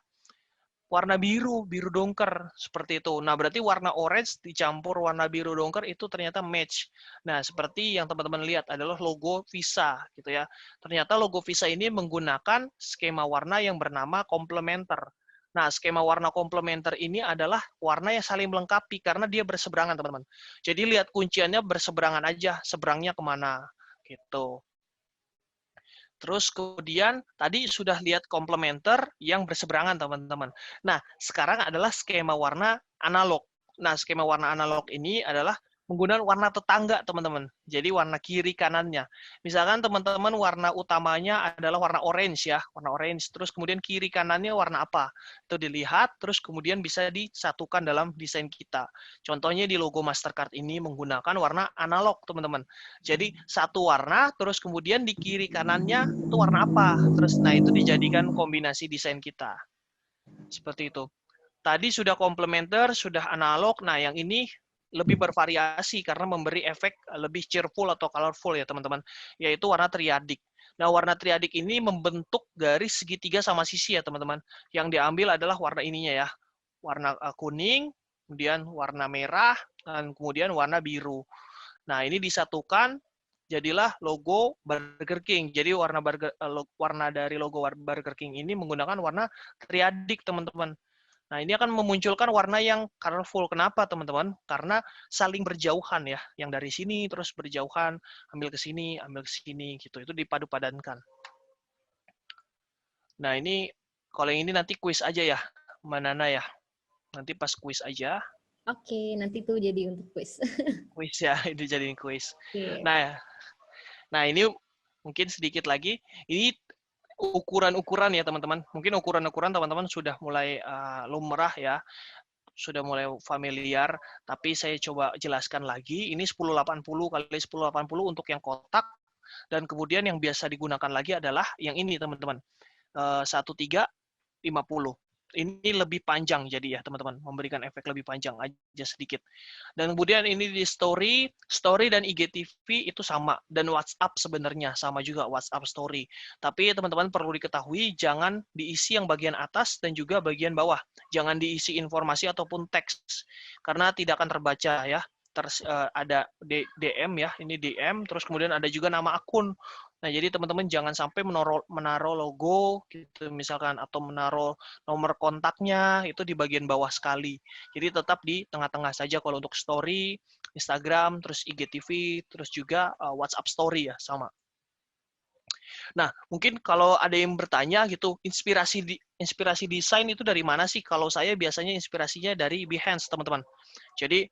warna biru, biru dongker, seperti itu. Nah, berarti warna orange dicampur warna biru dongker itu ternyata match. Nah, seperti yang teman-teman lihat adalah logo Visa, gitu ya. Ternyata logo Visa ini menggunakan skema warna yang bernama komplementer. Nah, skema warna komplementer ini adalah warna yang saling melengkapi karena dia berseberangan, teman-teman. Jadi lihat kunciannya berseberangan aja, seberangnya kemana, gitu. Terus kemudian tadi sudah lihat komplementer yang berseberangan, teman-teman. Nah, sekarang adalah skema warna analog. Nah, skema warna analog ini adalah menggunakan warna tetangga, teman-teman. Jadi warna kiri kanannya. Misalkan teman-teman warna utamanya adalah warna orange ya, warna orange. Terus kemudian kiri kanannya warna apa? Itu dilihat, terus kemudian bisa disatukan dalam desain kita. Contohnya di logo Mastercard ini menggunakan warna analog, teman-teman. Jadi satu warna, terus kemudian di kiri kanannya itu warna apa? Terus, nah itu dijadikan kombinasi desain kita. Seperti itu. Tadi sudah komplementer, sudah analog. Nah, yang ini lebih bervariasi karena memberi efek lebih cheerful atau colorful ya, teman-teman. Yaitu warna triadik. Nah, warna triadik ini membentuk garis segitiga sama sisi ya, teman-teman. Yang diambil adalah warna ininya ya. Warna kuning, kemudian warna merah, dan kemudian warna biru. Nah, ini disatukan jadilah logo Burger King. Jadi warna dari logo Burger King ini menggunakan warna triadik, teman-teman. Nah, ini akan memunculkan warna yang colorful. Kenapa, teman-teman? Karena saling berjauhan ya. Yang dari sini terus berjauhan, ambil ke sini, gitu. Itu dipadu-padankan. Nah, ini kalau yang ini nanti kuis aja ya, Mbak Nana ya. Nanti pas kuis aja. Oke, nanti tuh jadi untuk quiz. Kuis ya, itu jadiin kuis. Oke. Nah, ini mungkin sedikit lagi. Ini ukuran-ukuran ya, teman-teman. Mungkin ukuran-ukuran teman-teman sudah mulai lumrah ya. Sudah mulai familiar, tapi saya coba jelaskan lagi. Ini 1080 kali 1080 untuk yang kotak, dan kemudian yang biasa digunakan lagi adalah yang ini, teman-teman. 1350. Ini lebih panjang jadi ya, teman-teman. Memberikan efek lebih panjang aja sedikit. Dan kemudian ini di story dan IGTV itu sama. Dan WhatsApp sebenarnya sama juga, WhatsApp story. Tapi teman-teman perlu diketahui, jangan diisi yang bagian atas dan juga bagian bawah. Jangan diisi informasi ataupun teks. Karena tidak akan terbaca ya. Ada DM ya, ini DM, terus kemudian ada juga nama akun. Nah, jadi teman-teman jangan sampai menaruh logo gitu misalkan, atau menaruh nomor kontaknya itu di bagian bawah sekali. Jadi tetap di tengah-tengah saja kalau untuk story, Instagram, terus IGTV, terus juga WhatsApp story ya, sama. Nah, mungkin kalau ada yang bertanya gitu, inspirasi desain itu dari mana sih? Kalau saya biasanya inspirasinya dari Behance, teman-teman. Jadi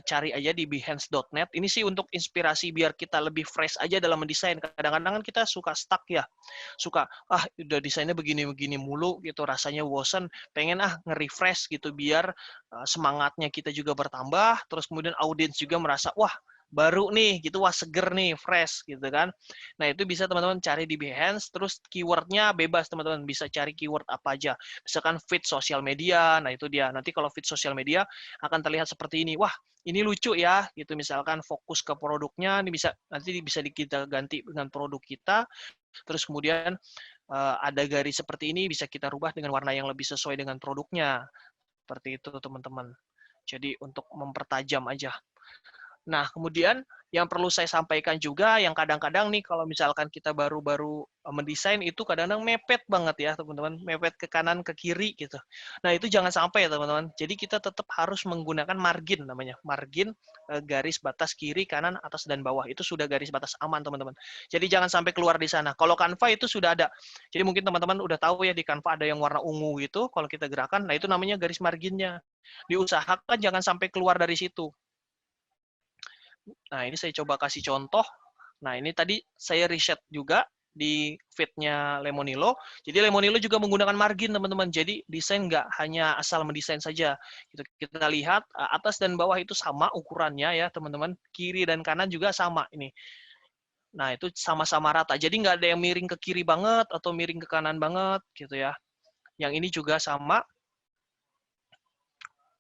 cari aja di behance.net. Ini sih untuk inspirasi biar kita lebih fresh aja dalam mendesain. Kadang-kadang kan kita suka stuck ya. Suka, udah desainnya begini-begini mulu gitu, rasanya bosen. Pengen nge-refresh gitu biar semangatnya kita juga bertambah. Terus kemudian audiens juga merasa, wah baru nih gitu, wah seger nih, fresh gitu kan. Nah, itu bisa teman-teman cari di Behance, terus keywordnya bebas, teman-teman bisa cari keyword apa aja. Misalkan feed sosial media, nah itu dia. Nanti kalau feed sosial media akan terlihat seperti ini. Wah, ini lucu ya, gitu. Misalkan fokus ke produknya, ini nanti bisa kita ganti dengan produk kita. Terus kemudian ada garis seperti ini, bisa kita rubah dengan warna yang lebih sesuai dengan produknya. Seperti itu, teman-teman. Jadi untuk mempertajam aja. Nah, kemudian yang perlu saya sampaikan juga, yang kadang-kadang nih kalau misalkan kita baru-baru mendesain itu kadang-kadang mepet banget ya, teman-teman. Mepet ke kanan, ke kiri gitu. Nah, itu jangan sampai ya, teman-teman. Jadi kita tetap harus menggunakan margin namanya. Margin garis batas kiri, kanan, atas, dan bawah. Itu sudah garis batas aman, teman-teman. Jadi jangan sampai keluar di sana. Kalau Canva itu sudah ada. Jadi mungkin teman-teman udah tahu ya, di Canva ada yang warna ungu gitu. Kalau kita gerakan, nah itu namanya garis marginnya. Diusahakan jangan sampai keluar dari situ. Nah, ini saya coba kasih contoh. Nah, ini tadi saya riset juga di feed-nya Lemonilo. Jadi Lemonilo juga menggunakan margin, teman-teman. Jadi desain nggak hanya asal mendesain saja. Kita lihat atas dan bawah itu sama ukurannya ya, teman-teman. Kiri dan kanan juga sama ini. Nah, itu sama-sama rata. Jadi nggak ada yang miring ke kiri banget atau miring ke kanan banget gitu ya. Yang ini juga sama.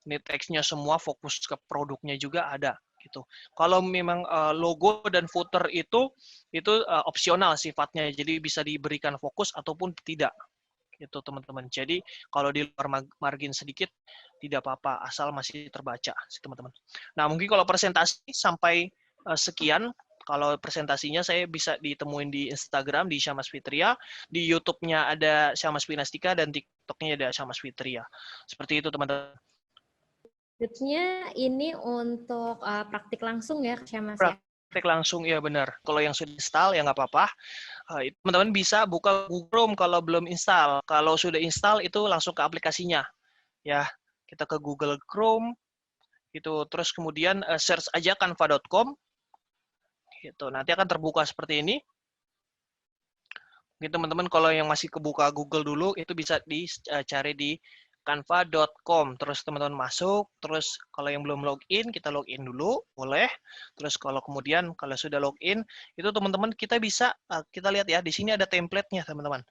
Ini teksnya semua, fokus ke produknya juga ada gitu. Kalau memang logo dan footer itu opsional sifatnya, jadi bisa diberikan fokus ataupun tidak gitu teman-teman. Jadi kalau di luar margin sedikit tidak apa-apa, asal masih terbaca teman-teman. Nah mungkin kalau presentasi sampai sekian. Kalau presentasinya saya bisa ditemuin di Instagram di Syamas Fitria, di YouTube-nya ada Syamas Pinastika, dan TikTok-nya ada Syamas Fitria. Seperti itu teman-teman. Tips-nya ini untuk praktik langsung ya, Mas ya? Praktik langsung, ya benar. Kalau yang sudah install ya nggak apa-apa. Teman-teman bisa buka Google Chrome kalau belum install. Kalau sudah install itu langsung ke aplikasinya. Ya, kita ke Google Chrome, gitu. Terus kemudian search aja canva.com. Gitu. Nanti akan terbuka seperti ini. Gitu teman-teman, kalau yang masih kebuka Google dulu, itu bisa dicari di canva.com. Terus teman-teman masuk, terus kalau yang belum login, kita login dulu, boleh. Terus kalau kemudian, kalau sudah login, itu teman-teman kita bisa, kita lihat ya, di sini ada template-nya teman-teman.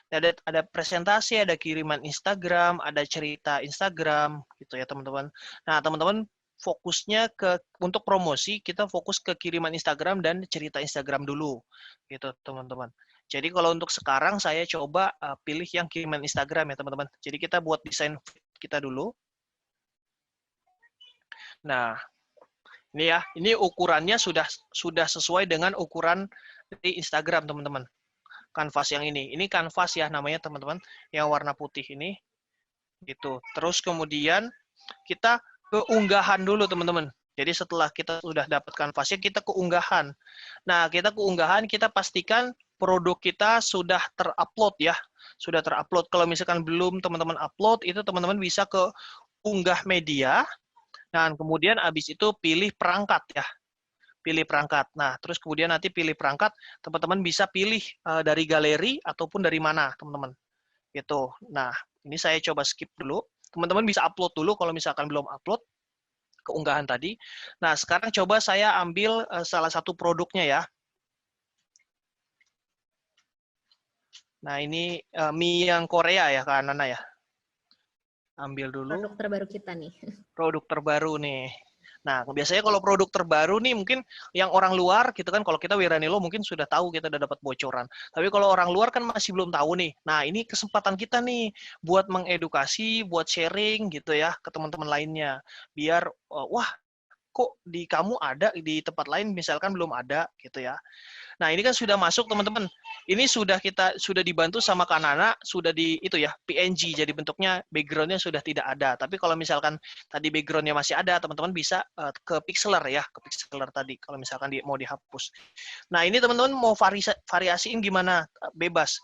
Ada presentasi, ada kiriman Instagram, ada cerita Instagram, gitu ya teman-teman. Nah teman-teman, fokusnya untuk promosi, kita fokus ke kiriman Instagram dan cerita Instagram dulu, gitu teman-teman. Jadi kalau untuk sekarang saya coba pilih yang kiriman Instagram ya teman-teman. Jadi kita buat desain kita dulu. Nah, ini ya, ini ukurannya sudah sesuai dengan ukuran di Instagram teman-teman. Kanvas yang ini kanvas ya namanya teman-teman, yang warna putih ini. Gitu. Terus kemudian kita ke unggahan dulu teman-teman. Jadi setelah kita sudah dapat kanvasnya, kita ke unggahan. Nah, kita ke unggahan, kita pastikan produk kita sudah terupload ya. Sudah terupload. Kalau misalkan belum teman-teman upload, itu teman-teman bisa ke unggah media. Dan kemudian habis itu pilih perangkat ya. Pilih perangkat. Nah, terus kemudian nanti pilih perangkat, teman-teman bisa pilih dari galeri ataupun dari mana, teman-teman. Gitu. Nah, ini saya coba skip dulu. Teman-teman bisa upload dulu kalau misalkan belum upload keunggahan tadi. Nah, sekarang coba saya ambil salah satu produknya ya. Nah, ini mie yang Korea ya, Kak Nana ya. Ambil dulu. Produk terbaru kita nih. Produk terbaru nih. Nah, biasanya kalau produk terbaru nih mungkin yang orang luar gitu kan, kalau kita Wiranilo mungkin sudah tahu, kita udah dapat bocoran. Tapi kalau orang luar kan masih belum tahu nih. Nah, ini kesempatan kita nih buat mengedukasi, buat sharing gitu ya ke teman-teman lainnya. Biar, wah kok di kamu ada, di tempat lain misalkan belum ada gitu ya. Nah, ini kan sudah masuk teman-teman. Ini sudah dibantu sama Kanana, sudah di itu ya, PNG, jadi bentuknya background-nya sudah tidak ada. Tapi kalau misalkan tadi background-nya masih ada, teman-teman bisa ke pixeler ya, ke pixeler tadi kalau misalkan mau dihapus. Nah, ini teman-teman mau variasiin gimana? Bebas.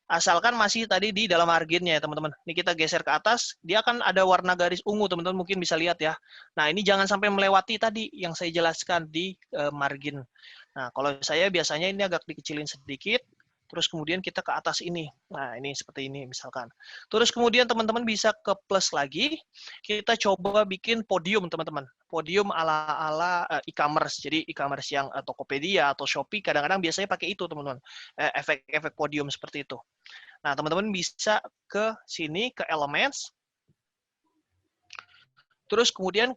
Asalkan masih tadi di dalam marginnya ya teman-teman. Ini kita geser ke atas, dia akan ada warna garis ungu teman-teman, mungkin bisa lihat ya. Nah, ini jangan sampai melewati tadi yang saya jelaskan di margin. Nah, kalau saya biasanya ini agak dikecilin sedikit, terus kemudian kita ke atas ini. Nah, ini seperti ini misalkan. Terus kemudian teman-teman bisa ke plus lagi, kita coba bikin podium teman-teman. Podium ala-ala e-commerce. Jadi e-commerce yang Tokopedia atau Shopee kadang-kadang biasanya pakai itu teman-teman. Efek-efek podium seperti itu. Nah, teman-teman bisa ke sini, ke Elements. Terus kemudian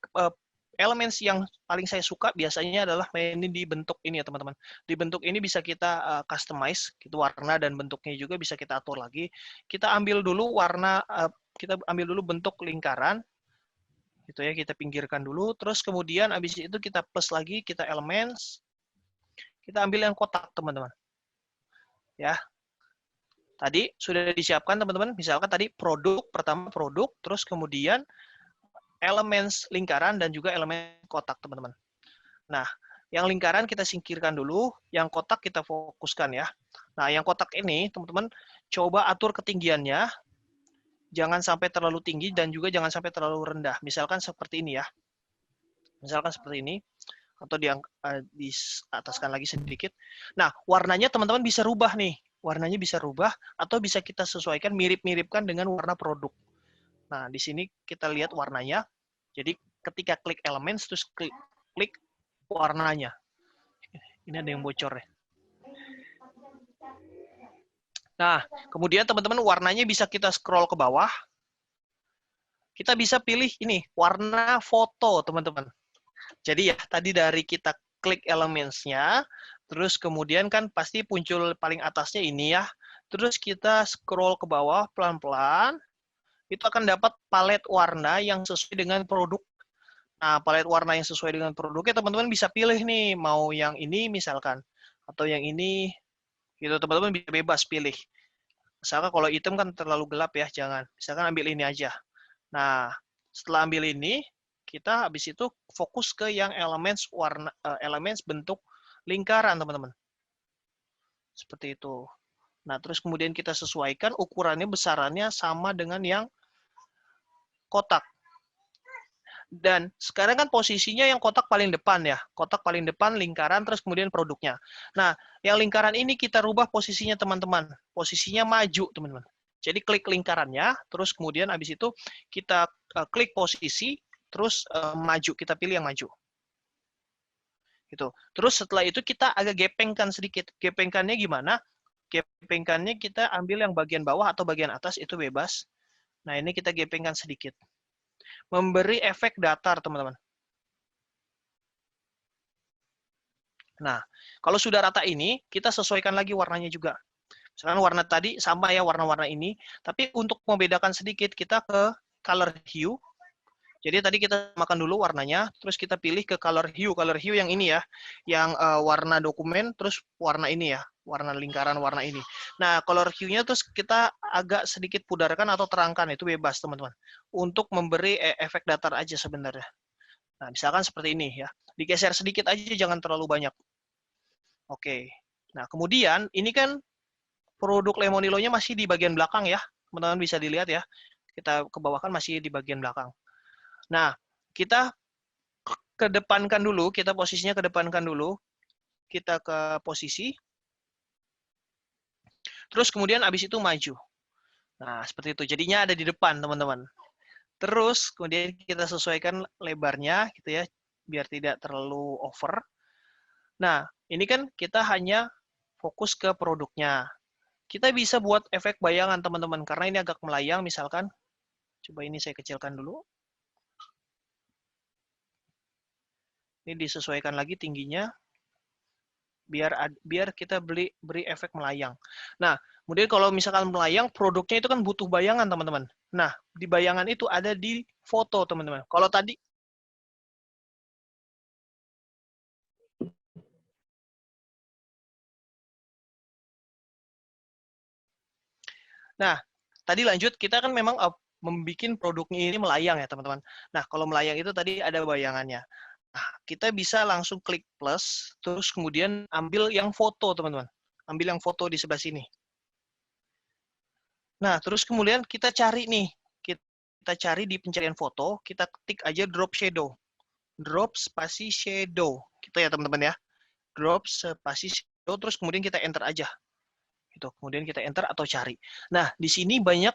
elements yang paling saya suka biasanya adalah ini di bentuk ini ya teman-teman. Di bentuk ini bisa kita customize, gitu, warna dan bentuknya juga bisa kita atur lagi. Kita ambil dulu warna, kita ambil dulu bentuk lingkaran, gitu ya, kita pinggirkan dulu. Terus kemudian habis itu kita plus lagi, kita elements, kita ambil yang kotak teman-teman. Ya, tadi sudah disiapkan teman-teman. Misalkan tadi produk, pertama produk, terus kemudian elemen lingkaran dan juga elemen kotak, teman-teman. Nah, yang lingkaran kita singkirkan dulu, yang kotak kita fokuskan ya. Nah, yang kotak ini, teman-teman, coba atur ketinggiannya, jangan sampai terlalu tinggi dan juga jangan sampai terlalu rendah. Misalkan seperti ini ya. Misalkan seperti ini, atau diataskan lagi sedikit. Nah, warnanya teman-teman bisa rubah nih. Warnanya bisa rubah, atau bisa kita sesuaikan, mirip-miripkan dengan warna produk. Nah, di sini kita lihat warnanya. Jadi ketika klik elements, terus klik warnanya. Ini ada yang bocor ya. Nah, kemudian teman-teman warnanya bisa kita scroll ke bawah. kita bisa pilih ini, warna foto, teman-teman. Jadi ya, tadi dari kita klik elementsnya, terus kemudian kan pasti muncul paling atasnya ini ya. Terus kita scroll ke bawah pelan-pelan, itu akan dapat palet warna yang sesuai dengan produk. Nah, palet warna yang sesuai dengan produknya, teman-teman bisa pilih nih, mau yang ini misalkan, atau yang ini, gitu teman-teman bisa bebas pilih. Misalkan kalau hitam kan terlalu gelap ya, jangan. Misalkan ambil ini aja. Nah, setelah ambil ini, kita habis itu fokus ke yang elements warna, elements bentuk lingkaran, teman-teman. Seperti itu. Nah, terus kemudian kita sesuaikan ukurannya, besarannya sama dengan yang kotak. Dan sekarang kan posisinya yang kotak paling depan ya. Kotak paling depan, lingkaran, terus kemudian produknya. Nah, yang lingkaran ini kita rubah posisinya teman-teman. Posisinya maju, teman-teman. Jadi klik lingkarannya, terus kemudian habis itu kita klik posisi, terus maju. Kita pilih yang maju. Gitu. Terus setelah itu kita agak gepengkan sedikit. Gepengkannya gimana? Gepengkannya kita ambil yang bagian bawah atau bagian atas, itu bebas. Nah, ini kita gepengkan sedikit. Memberi efek datar, teman-teman. Nah, kalau sudah rata ini, kita sesuaikan lagi warnanya juga. Misalkan warna tadi sama ya, warna-warna ini. Tapi untuk membedakan sedikit, kita ke color hue. Jadi tadi kita makan dulu warnanya, terus kita pilih ke color hue. Color hue yang ini ya, yang warna dokumen, terus warna ini ya, warna lingkaran, warna ini. Nah, color hue-nya terus kita agak sedikit pudarkan atau terangkan, itu bebas teman-teman. Untuk memberi efek datar aja sebenarnya. Nah, misalkan seperti ini ya. Digeser sedikit aja, jangan terlalu banyak. Oke. Nah, kemudian ini kan produk Lemonilo-nya masih di bagian belakang ya. Teman-teman bisa dilihat ya. Kita ke bawah kan masih di bagian belakang. Nah, kita kedepankan dulu, kita posisinya kedepankan dulu. Kita ke posisi. Terus kemudian abis itu maju. Nah, seperti itu. Jadinya ada di depan, teman-teman. Terus kemudian kita sesuaikan lebarnya gitu ya, biar tidak terlalu over. Nah, ini kan kita hanya fokus ke produknya. Kita bisa buat efek bayangan, teman-teman, karena ini agak melayang, misalkan. Coba ini saya kecilkan dulu. Ini disesuaikan lagi tingginya, biar kita beri efek melayang. Nah, kemudian kalau misalkan melayang, produknya itu kan butuh bayangan, teman-teman. Nah, di bayangan itu ada di foto, teman-teman. Kalau tadi, nah, tadi lanjut, kita kan memang membuat produknya ini melayang ya, teman-teman. Nah, kalau melayang itu tadi ada bayangannya. Nah, kita bisa langsung klik plus, terus kemudian ambil yang foto, teman-teman. Ambil yang foto di sebelah sini. Nah, terus kemudian kita cari nih. Kita cari di pencarian foto, kita ketik aja drop shadow. Drop spasi shadow. Gitu ya, teman-teman ya. Drop spasi shadow, terus kemudian kita enter aja. Gitu. Kemudian kita enter atau cari. Nah, di sini banyak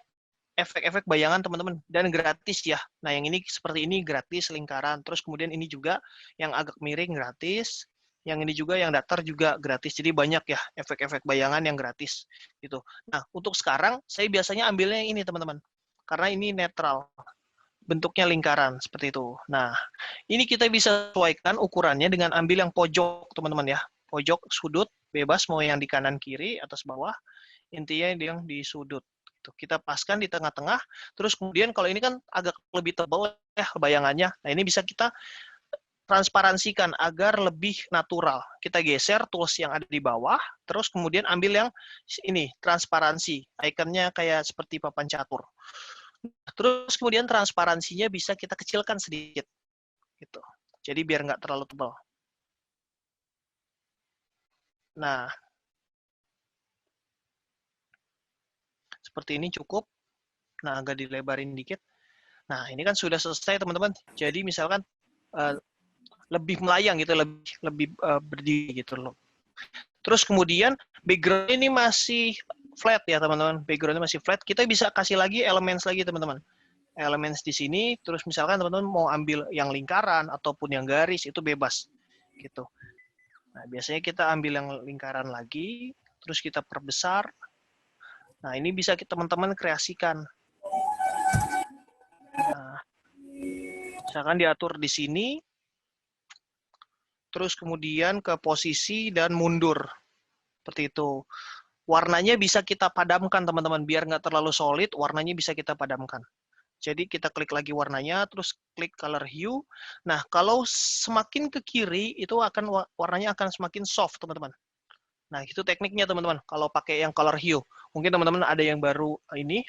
efek-efek bayangan, teman-teman. Dan gratis ya. Nah, yang ini seperti ini gratis, lingkaran. Terus kemudian ini juga yang agak miring gratis. Yang ini juga yang datar juga gratis. Jadi banyak ya efek-efek bayangan yang gratis gitu. Nah, untuk sekarang saya biasanya ambilnya yang ini, teman-teman. Karena ini netral. Bentuknya lingkaran seperti itu. Nah, ini kita bisa sesuaikan ukurannya dengan ambil yang pojok, teman-teman ya. Pojok sudut bebas mau yang di kanan kiri atas bawah. Intinya yang di sudut. Kita paskan di tengah-tengah. Terus kemudian kalau ini kan agak lebih tebal ya bayangannya. Nah, ini bisa kita transparansikan agar lebih natural. Kita geser tools yang ada di bawah, terus kemudian ambil yang ini, transparansi. Ikonnya kayak seperti papan catur. Terus kemudian transparansinya bisa kita kecilkan sedikit. Gitu. Jadi biar nggak terlalu tebal. Nah, seperti ini cukup. Nah, agak dilebarin dikit. Nah, ini kan sudah selesai, teman-teman. Jadi misalkan lebih melayang gitu, lebih berdiri gitu loh. Terus kemudian background ini masih flat ya, teman-teman. Backgroundnya masih flat. Kita bisa kasih lagi elements lagi, teman-teman. Elements di sini. Terus misalkan teman-teman mau ambil yang lingkaran ataupun yang garis, itu bebas gitu. Nah, biasanya kita ambil yang lingkaran lagi, terus kita perbesar. Nah, ini bisa teman-teman kreasikan. Nah, Misalkan diatur di sini, terus kemudian ke posisi dan mundur. Seperti itu. Warnanya bisa kita padamkan, teman-teman. Biar nggak terlalu solid, warnanya bisa kita padamkan. Jadi kita klik lagi warnanya, terus klik color hue. Nah, kalau semakin ke kiri, itu akan warnanya akan semakin soft, teman-teman. Nah, itu tekniknya, teman-teman. Kalau pakai yang color hue. Mungkin teman-teman ada yang baru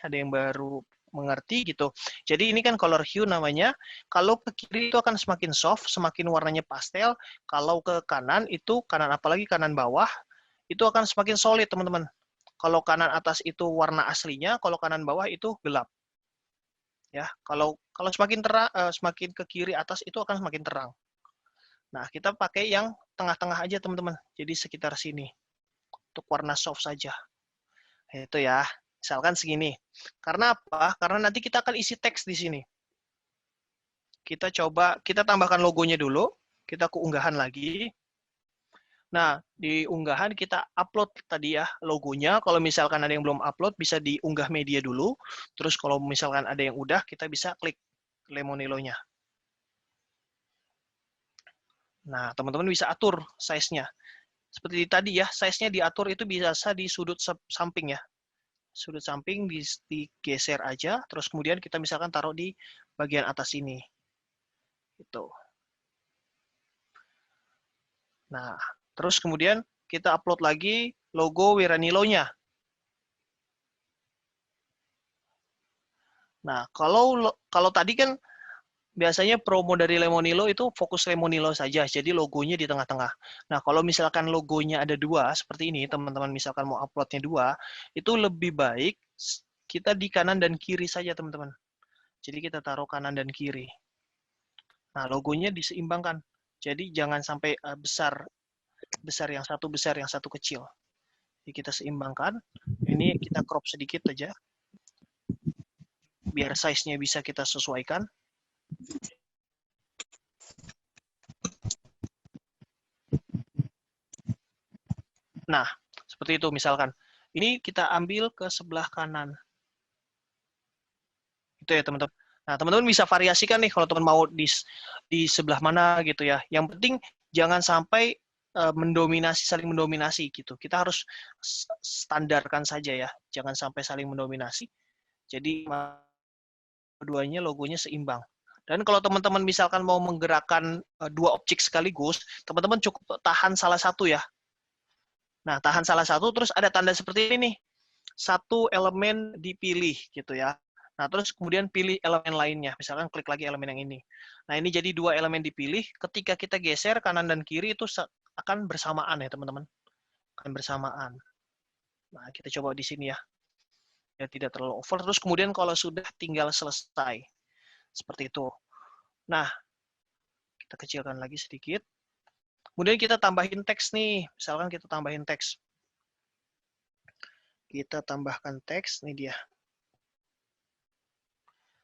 ada yang baru mengerti gitu. Jadi ini kan color hue namanya. Kalau ke kiri itu akan semakin soft, semakin warnanya pastel. Kalau ke kanan itu, kanan apalagi kanan bawah, itu akan semakin solid, teman-teman. Kalau kanan atas itu warna aslinya, kalau kanan bawah itu gelap. Ya, kalau semakin terang, semakin ke kiri atas itu akan semakin terang. Nah, kita pakai yang tengah-tengah aja, teman-teman. Jadi sekitar sini untuk warna soft saja. Itu ya. Misalkan segini. Karena apa? Karena nanti kita akan isi teks di sini. Kita coba, kita tambahkan logonya dulu. Kita ke unggahan lagi. Nah, di unggahan kita upload tadi ya logonya. Kalau misalkan ada yang belum upload, bisa diunggah media dulu. Terus kalau misalkan ada yang udah, kita bisa klik Lemonilo-nya. Nah, teman-teman bisa atur size-nya. Seperti tadi ya, size-nya diatur itu bisa di sudut samping ya. Sudut samping digeser aja, terus kemudian kita misalkan taruh di bagian atas ini. Gitu. Nah, terus kemudian kita upload lagi logo Wiranilo-nya. Nah, kalau tadi kan biasanya promo dari Lemonilo itu fokus Lemonilo saja, jadi logonya di tengah-tengah. Nah, kalau misalkan logonya ada dua, seperti ini, teman-teman misalkan mau uploadnya dua, itu lebih baik kita di kanan dan kiri saja, teman-teman. Jadi kita taruh kanan dan kiri. Nah, logonya diseimbangkan. Jadi jangan sampai besar yang satu kecil. Jadi kita seimbangkan. Ini kita crop sedikit aja, biar size-nya bisa kita sesuaikan. Nah, seperti itu misalkan. Ini kita ambil ke sebelah kanan. Itu ya, teman-teman. Nah, teman-teman bisa variasikan nih kalau teman mau di sebelah mana gitu ya. Yang penting jangan sampai saling mendominasi gitu. Kita harus standarkan saja ya. Jangan sampai saling mendominasi. Jadi keduanya logonya seimbang. Dan kalau teman-teman misalkan mau menggerakkan dua objek sekaligus, teman-teman cukup tahan salah satu ya. Nah, tahan salah satu, terus ada tanda seperti ini nih. Satu elemen dipilih gitu ya. Nah, terus kemudian pilih elemen lainnya. Misalkan klik lagi elemen yang ini. Nah, ini jadi dua elemen dipilih. Ketika kita geser kanan dan kiri itu akan bersamaan ya, teman-teman. Akan bersamaan. Nah, kita coba di sini ya. Ya, tidak terlalu over. Terus kemudian kalau sudah tinggal selesai. Seperti itu. Nah, kita kecilkan lagi sedikit. Kemudian kita tambahin teks nih. Misalkan kita tambahin teks. Kita tambahkan teks. Ini dia.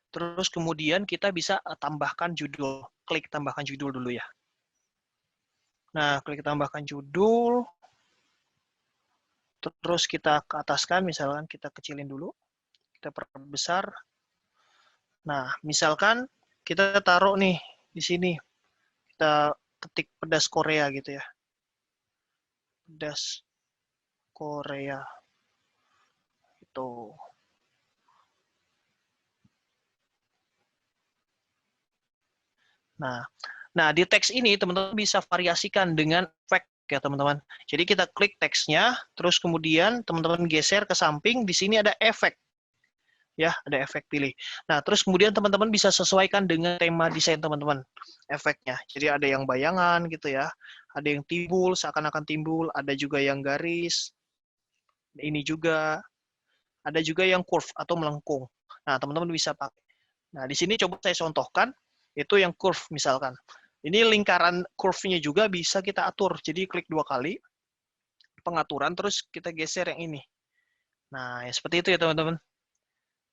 Terus kemudian kita bisa tambahkan judul. Klik tambahkan judul dulu ya. Nah, klik tambahkan judul. Terus kita ke ataskan, misalkan kita kecilin dulu. Kita perbesar. Nah, misalkan kita taruh nih di sini. Kita ketik pedas Korea gitu ya. Pedas Korea. Itu. Nah, di teks ini teman-teman bisa variasikan dengan efek ya teman-teman. Jadi kita klik teksnya, terus kemudian teman-teman geser ke samping, di sini ada efek. Ya, ada efek pilih. Nah, terus kemudian teman-teman bisa sesuaikan dengan tema desain teman-teman, efeknya. Jadi ada yang bayangan gitu ya, ada yang timbul, seakan-akan timbul, ada juga yang garis, ini juga, ada juga yang curve atau melengkung. Nah, teman-teman bisa pakai. Nah, di sini coba saya contohkan, itu yang curve misalkan. Ini lingkaran curve-nya juga bisa kita atur. Jadi klik 2 kali, pengaturan, terus kita geser yang ini. Nah, ya seperti itu ya teman-teman.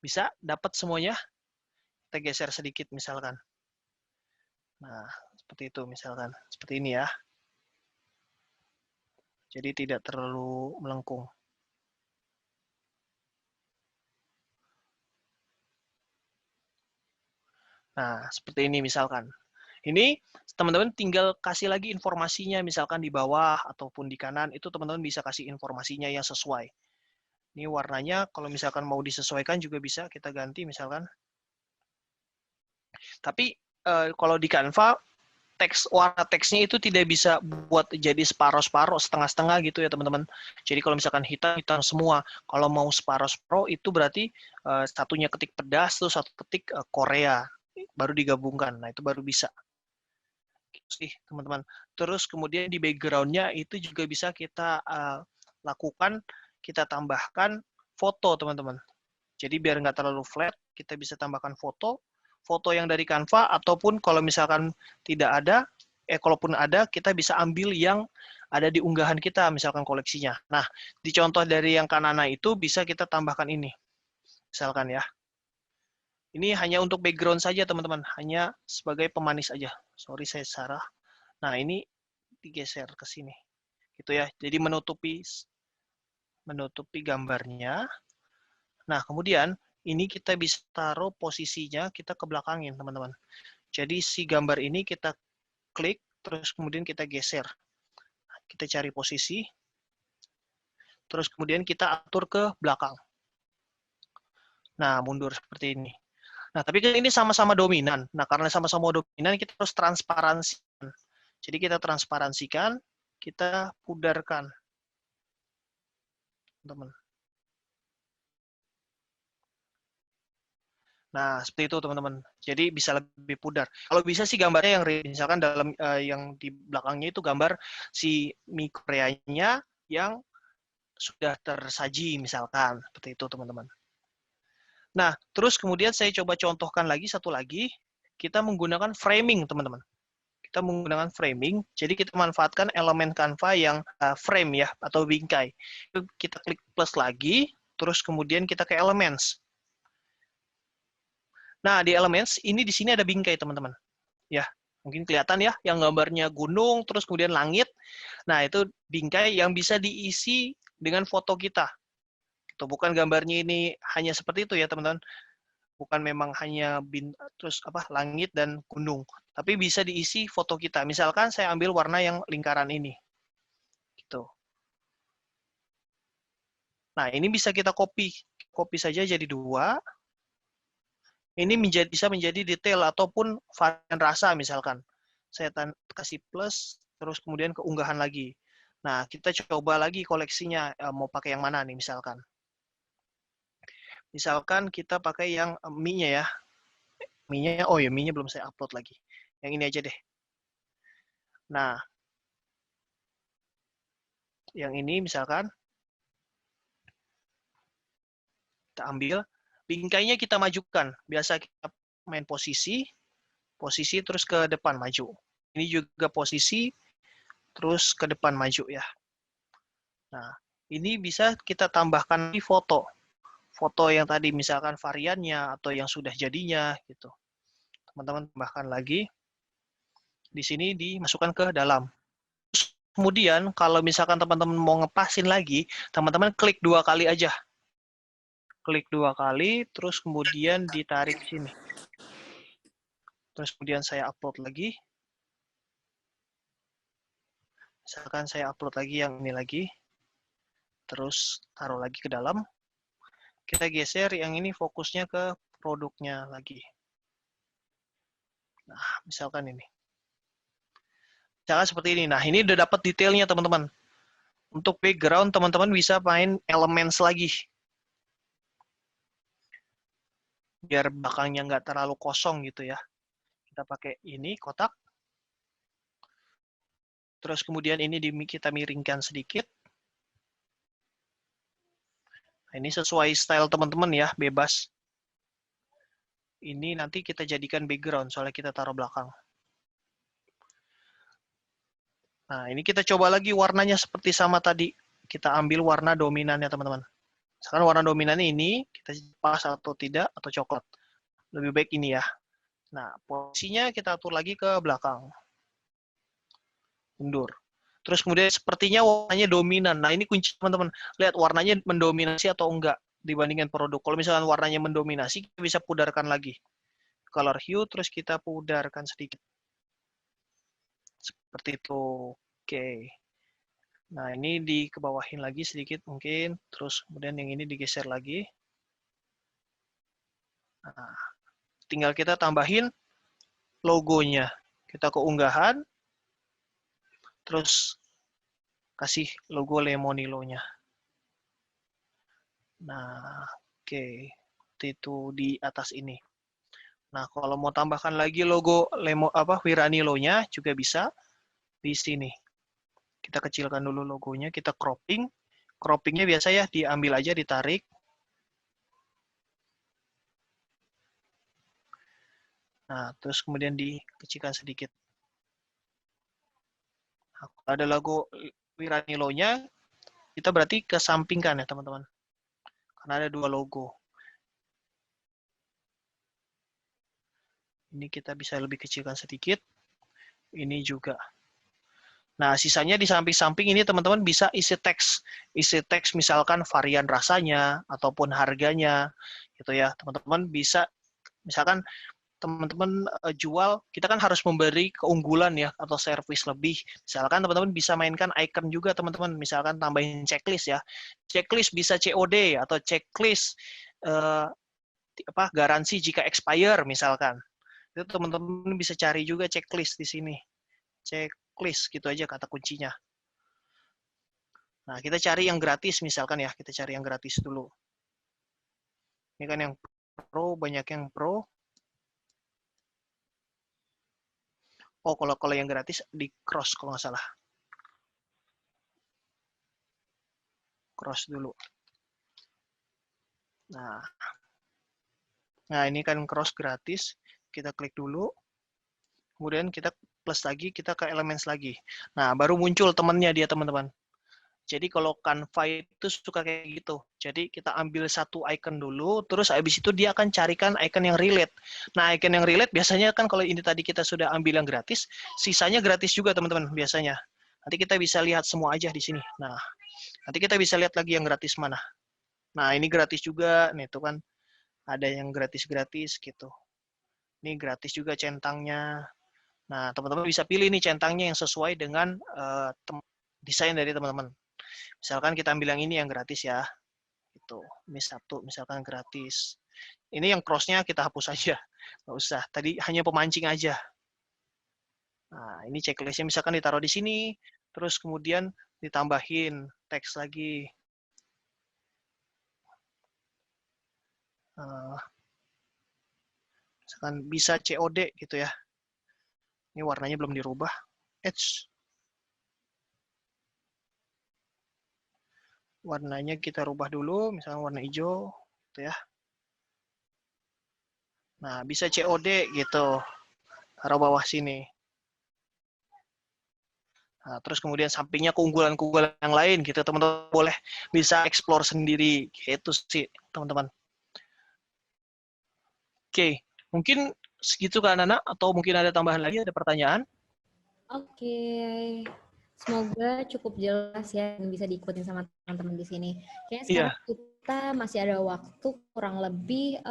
Bisa dapat semuanya, kita geser sedikit misalkan. Nah, seperti itu misalkan. Seperti ini ya. Jadi tidak terlalu melengkung. Nah, seperti ini misalkan. Ini teman-teman tinggal kasih lagi informasinya, misalkan di bawah ataupun di kanan, itu teman-teman bisa kasih informasinya yang sesuai. Ini warnanya, kalau misalkan mau disesuaikan juga bisa kita ganti misalkan. Tapi kalau di Canva, warna teksnya itu tidak bisa buat jadi separuh-separuh, setengah-setengah gitu ya teman-teman. Jadi kalau misalkan hitam semua, kalau mau separuh-separuh itu berarti satunya ketik pedas, terus satu ketik Korea, baru digabungkan. Nah itu baru bisa. Gitu sih teman-teman. Terus kemudian di background-nya itu juga bisa kita lakukan, kita tambahkan foto teman-teman. Jadi biar nggak terlalu flat, kita bisa tambahkan foto yang dari Canva, ataupun kalau misalkan tidak ada, kalaupun ada, kita bisa ambil yang ada di unggahan kita, misalkan koleksinya. Nah, di contoh dari yang kanana itu bisa kita tambahkan ini, misalkan ya. Ini hanya untuk background saja, teman-teman. Hanya sebagai pemanis aja. Sorry, saya salah. Nah, ini digeser ke sini. Gitu ya. Jadi menutupi gambarnya. Nah, kemudian ini kita bisa taruh posisinya, kita ke belakangin, teman-teman. Jadi si gambar ini kita klik, terus kemudian kita geser. Kita cari posisi, terus kemudian kita atur ke belakang. Nah, mundur seperti ini. Nah, tapi kan ini sama-sama dominan. Nah, karena sama-sama dominan, kita harus transparansikan. Jadi kita transparansikan, kita pudarkan. Teman. Nah, seperti itu teman-teman. Jadi bisa lebih pudar. Kalau bisa sih gambarnya yang misalkan dalam yang di belakangnya itu gambar si mie Koreanya yang sudah tersaji misalkan. Seperti itu teman-teman. Nah, terus kemudian saya coba contohkan lagi satu lagi. Kita menggunakan framing teman-teman. Kita menggunakan framing. Jadi kita manfaatkan elemen Canva yang frame ya atau bingkai. Kita klik plus lagi, terus kemudian kita ke elements. Nah, di elements ini di sini ada bingkai, teman-teman. Ya, mungkin kelihatan ya, yang gambarnya gunung, terus kemudian langit. Nah, itu bingkai yang bisa diisi dengan foto kita. Itu bukan gambarnya ini hanya seperti itu ya, teman-teman. Bukan memang hanya terus langit dan gunung, tapi bisa diisi foto kita. Misalkan saya ambil warna yang lingkaran ini. Gitu. Nah, ini bisa kita copy. Copy saja jadi 2. Ini bisa menjadi detail ataupun varian rasa misalkan. Saya kasih plus, terus kemudian keunggahan lagi. Nah, kita coba lagi koleksinya, mau pakai yang mana nih misalkan. Misalkan kita pakai yang mie-nya ya. Mie-nya, oh ya mie-nya belum saya upload lagi. Yang ini aja deh. Nah, yang ini misalkan, kita ambil, bingkainya kita majukan. Biasa kita main posisi terus ke depan maju. Ini juga posisi, terus ke depan maju ya. Nah, ini bisa kita tambahkan di foto. Foto yang tadi misalkan variannya atau yang sudah jadinya gitu. Teman-teman tambahkan lagi. Di sini dimasukkan ke dalam. Kemudian kalau misalkan teman-teman mau ngepasin lagi, teman-teman klik 2 kali aja. Klik 2 kali, terus kemudian ditarik sini. Terus kemudian saya upload lagi. Misalkan saya upload lagi yang ini lagi. Terus taruh lagi ke dalam. Kita geser yang ini fokusnya ke produknya lagi. Nah, misalkan ini. Misalkan seperti ini. Nah, ini udah dapat detailnya, teman-teman. Untuk background, teman-teman bisa main elements lagi. Biar belakangnya nggak terlalu kosong gitu ya. Kita pakai ini, kotak. Terus kemudian ini kita miringkan sedikit. Nah, ini sesuai style teman-teman ya, bebas. Ini nanti kita jadikan background, soalnya kita taruh belakang. Nah, ini kita coba lagi warnanya seperti sama tadi. Kita ambil warna dominannya, teman-teman. Sekarang warna dominannya ini, kita pas atau tidak, atau coklat. Lebih baik ini ya. Nah, posisinya kita atur lagi ke belakang. Mundur. Terus kemudian sepertinya warnanya dominan. Nah, ini kunci, teman-teman. Lihat warnanya mendominasi atau enggak dibandingkan produk. Kalau misalkan warnanya mendominasi, kita bisa pudarkan lagi. color hue, terus kita pudarkan sedikit. Seperti itu. Oke. Nah, ini dikebawahin lagi sedikit mungkin. Terus kemudian yang ini digeser lagi. Nah, tinggal kita tambahin logonya. Kita ke unggahan. Terus kasih logo Lemonilo-nya. Nah, oke. Itu di atas ini. Nah, kalau mau tambahkan lagi logo Wiranilo-nya juga bisa di sini. Kita kecilkan dulu logonya, kita cropping. Croppingnya biasa ya, diambil aja, ditarik. Nah, terus kemudian dikecilkan sedikit. Nah, kalau ada logo Wiranilo-nya, kita berarti kesampingkan ya, teman-teman. Karena ada 2 logo. Ini kita bisa lebih kecilkan sedikit. Ini juga. Nah, sisanya di samping-samping ini teman-teman bisa isi teks. Isi teks misalkan varian rasanya ataupun harganya gitu ya. Teman-teman bisa misalkan teman-teman jual, kita kan harus memberi keunggulan ya atau servis lebih. Misalkan teman-teman bisa mainkan icon juga teman-teman. Misalkan tambahin checklist ya. Checklist bisa COD atau checklist garansi jika expire misalkan. Itu teman-teman bisa cari juga checklist di sini. Checklist gitu aja kata kuncinya. Nah, kita cari yang gratis misalkan ya, kita cari yang gratis dulu. Ini kan yang pro, banyak yang pro. Oh, kalau yang gratis di cross kalau nggak salah. Cross dulu. Nah, ini kan cross gratis. Kita klik dulu. Kemudian kita plus lagi, kita ke elements lagi. Nah, baru muncul temannya dia, teman-teman. Jadi kalau Canva itu suka kayak gitu. Jadi kita ambil satu icon dulu, terus habis itu dia akan carikan icon yang relate. Nah, icon yang relate biasanya kan kalau ini tadi kita sudah ambil yang gratis, sisanya gratis juga teman-teman biasanya. Nanti kita bisa lihat semua aja di sini. Nah, nanti kita bisa lihat lagi yang gratis mana. Nah, ini gratis juga. Nih, tuh kan ada yang gratis-gratis gitu. Ini gratis juga centangnya. Nah, teman-teman bisa pilih nih centangnya yang sesuai dengan desain dari teman-teman. Misalkan kita ambil yang ini yang gratis ya. Itu. Ini satu misalkan gratis. Ini yang cross-nya kita hapus aja. Nggak usah. Tadi hanya pemancing aja. Nah, ini checklist-nya misalkan ditaruh di sini. Terus kemudian ditambahin teks lagi. Misalkan bisa COD gitu ya. Ini warnanya belum dirubah. Warnanya kita rubah dulu, misalnya warna hijau, gitu ya. Nah, bisa COD gitu, taruh bawah sini. Nah, terus kemudian sampingnya keunggulan-keunggulan yang lain gitu, teman-teman boleh bisa explore sendiri, gitu sih, teman-teman. Oke, mungkin segitu kan, Nana? Atau mungkin ada tambahan lagi, ada pertanyaan? Oke. Semoga cukup jelas ya dan bisa diikutin sama teman-teman di sini. Kayaknya sekarang kita masih ada waktu kurang lebih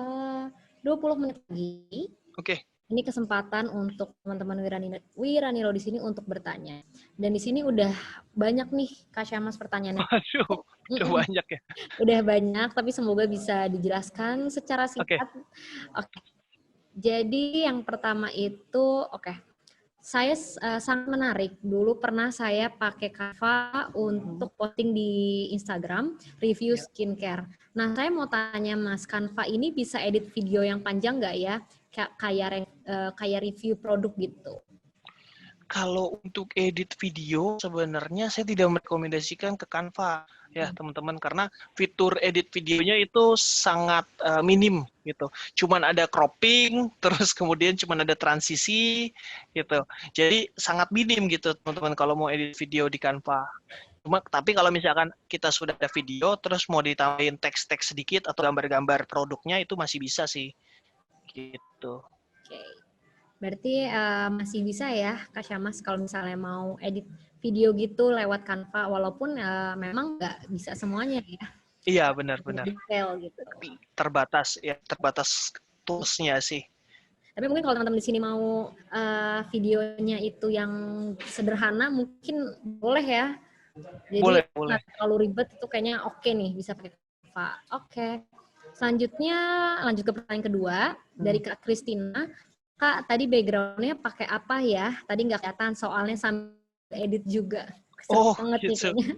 20 menit lagi. Oke. Ini kesempatan untuk teman-teman Wiranilo di sini untuk bertanya. Dan di sini udah banyak nih Kak Syamas pertanyaannya. Waduh, udah banyak ya. Udah banyak, tapi semoga bisa dijelaskan secara singkat. Oke. Jadi yang pertama itu, saya sangat menarik. Dulu pernah saya pakai Canva untuk posting di Instagram, review skincare. Nah, saya mau tanya Mas, Canva ini bisa edit video yang panjang nggak ya? Kayak review produk gitu. Kalau untuk edit video, sebenarnya saya tidak merekomendasikan ke Canva ya teman-teman, karena fitur edit videonya itu sangat minim gitu. Cuman ada cropping, terus kemudian cuman ada transisi gitu. Jadi sangat minim gitu teman-teman kalau mau edit video di Canva. Tapi kalau misalkan kita sudah ada video, terus mau ditambahin teks-teks sedikit atau gambar-gambar produknya, itu masih bisa sih. Gitu. Oke. Berarti masih bisa ya Kak Syamas kalau misalnya mau edit video gitu lewat Canva, walaupun memang nggak bisa semuanya ya. Iya, benar-benar. Detail gitu. Terbatas ya, terbatas toolsnya sih. Tapi mungkin kalau teman-teman di sini mau videonya itu yang sederhana, mungkin boleh ya. Jadi Boleh, boleh. nggak terlalu ribet, itu kayaknya oke nih, bisa pakai Canva. Oke. Selanjutnya lanjut ke pertanyaan kedua dari Kak Kristina. Kak, tadi background-nya pakai apa ya? Tadi nggak kelihatan soalnya sambil edit juga. Seru Oh, banget nih gitu. kayaknya.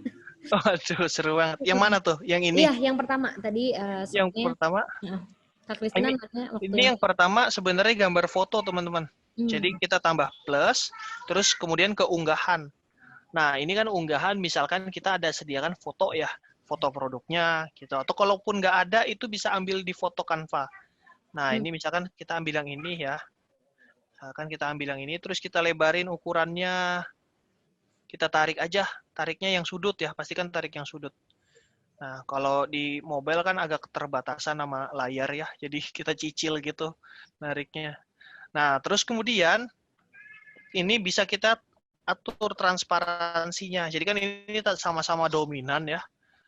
Aduh, seru banget. Yang mana tuh? Yang ini? Iya, yang pertama tadi Yang soalnya pertama, Kak Kristina ini nanya waktu ini yang yang pertama sebenarnya gambar foto, teman-teman. Jadi kita tambah plus, terus kemudian ke unggahan. Nah, ini kan unggahan, misalkan kita ada sediakan foto ya, foto produknya gitu. Atau kalaupun nggak ada, itu bisa ambil di foto Canva. Nah, ini misalkan kita ambil yang ini ya. Misalkan kita ambil yang ini, terus kita lebarin ukurannya, kita tarik aja, tariknya yang sudut ya, pastikan tarik yang sudut. Nah, kalau di mobile kan agak keterbatasan sama layar ya, jadi kita cicil gitu nariknya. Nah, terus kemudian ini bisa kita atur transparansinya. Jadi kan ini sama-sama dominan ya.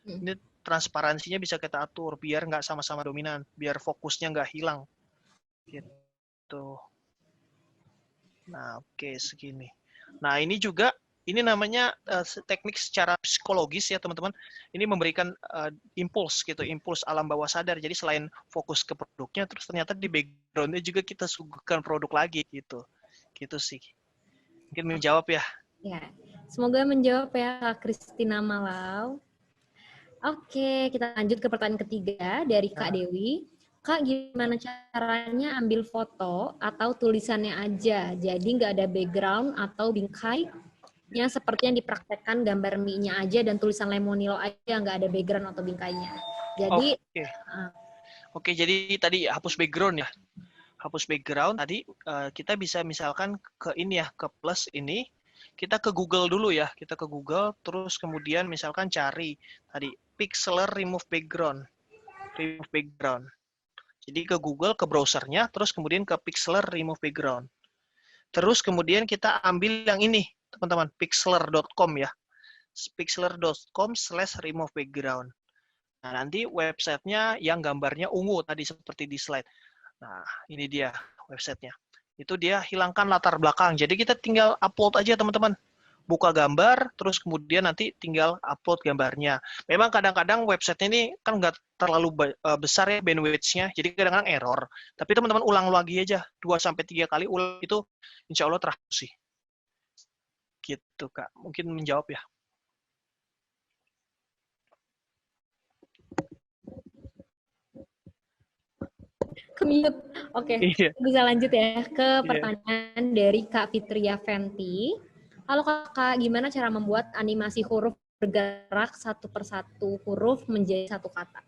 Ini transparansinya bisa kita atur biar nggak sama-sama dominan, biar fokusnya nggak hilang. Gitu. Nah, oke segini. Nah, ini juga ini namanya teknik secara psikologis ya teman-teman. Ini memberikan impuls gitu, impuls alam bawah sadar. Jadi selain fokus ke produknya, terus ternyata di backgroundnya juga kita suguhkan produk lagi gitu. Gitu sih. Mungkin menjawab ya. ya. Semoga menjawab ya Kak Kristina Malau. Oke, kita lanjut ke pertanyaan ketiga dari Kak Dewi. Kak, gimana caranya ambil foto atau tulisannya aja? Jadi nggak ada background atau bingkai yang seperti yang dipraktekkan gambar mie-nya aja dan tulisan lemonilo aja, nggak ada background atau bingkainya. Jadi, Oke, jadi tadi hapus background ya. Hapus background tadi kita bisa misalkan ke ini ya, ke plus ini. Kita ke Google dulu ya. Kita ke Google, terus kemudian misalkan cari tadi Pixlr remove background. Remove background. Jadi ke Google, ke browsernya, terus kemudian ke Pixlr remove background. Terus kemudian kita ambil yang ini, teman-teman, pixlr.com ya. pixlr.com/remove background. Nah, nanti websitenya yang gambarnya ungu tadi seperti di slide. Nah, ini dia websitenya. Itu dia hilangkan latar belakang. Jadi kita tinggal upload aja teman-teman. Buka gambar, terus kemudian nanti tinggal upload gambarnya. Memang kadang-kadang website ini kan nggak terlalu besar ya bandwidth-nya, jadi kadang-kadang error. Tapi teman-teman ulang lagi aja, 2-3 kali ulang itu insya Allah terhapus sih. Gitu Kak, mungkin menjawab ya. Kemute. Oke, Iya. bisa lanjut ya ke pertanyaan dari Kak Fitria Fenti. Halo Kakak, gimana cara membuat animasi huruf bergerak satu persatu huruf menjadi satu kata?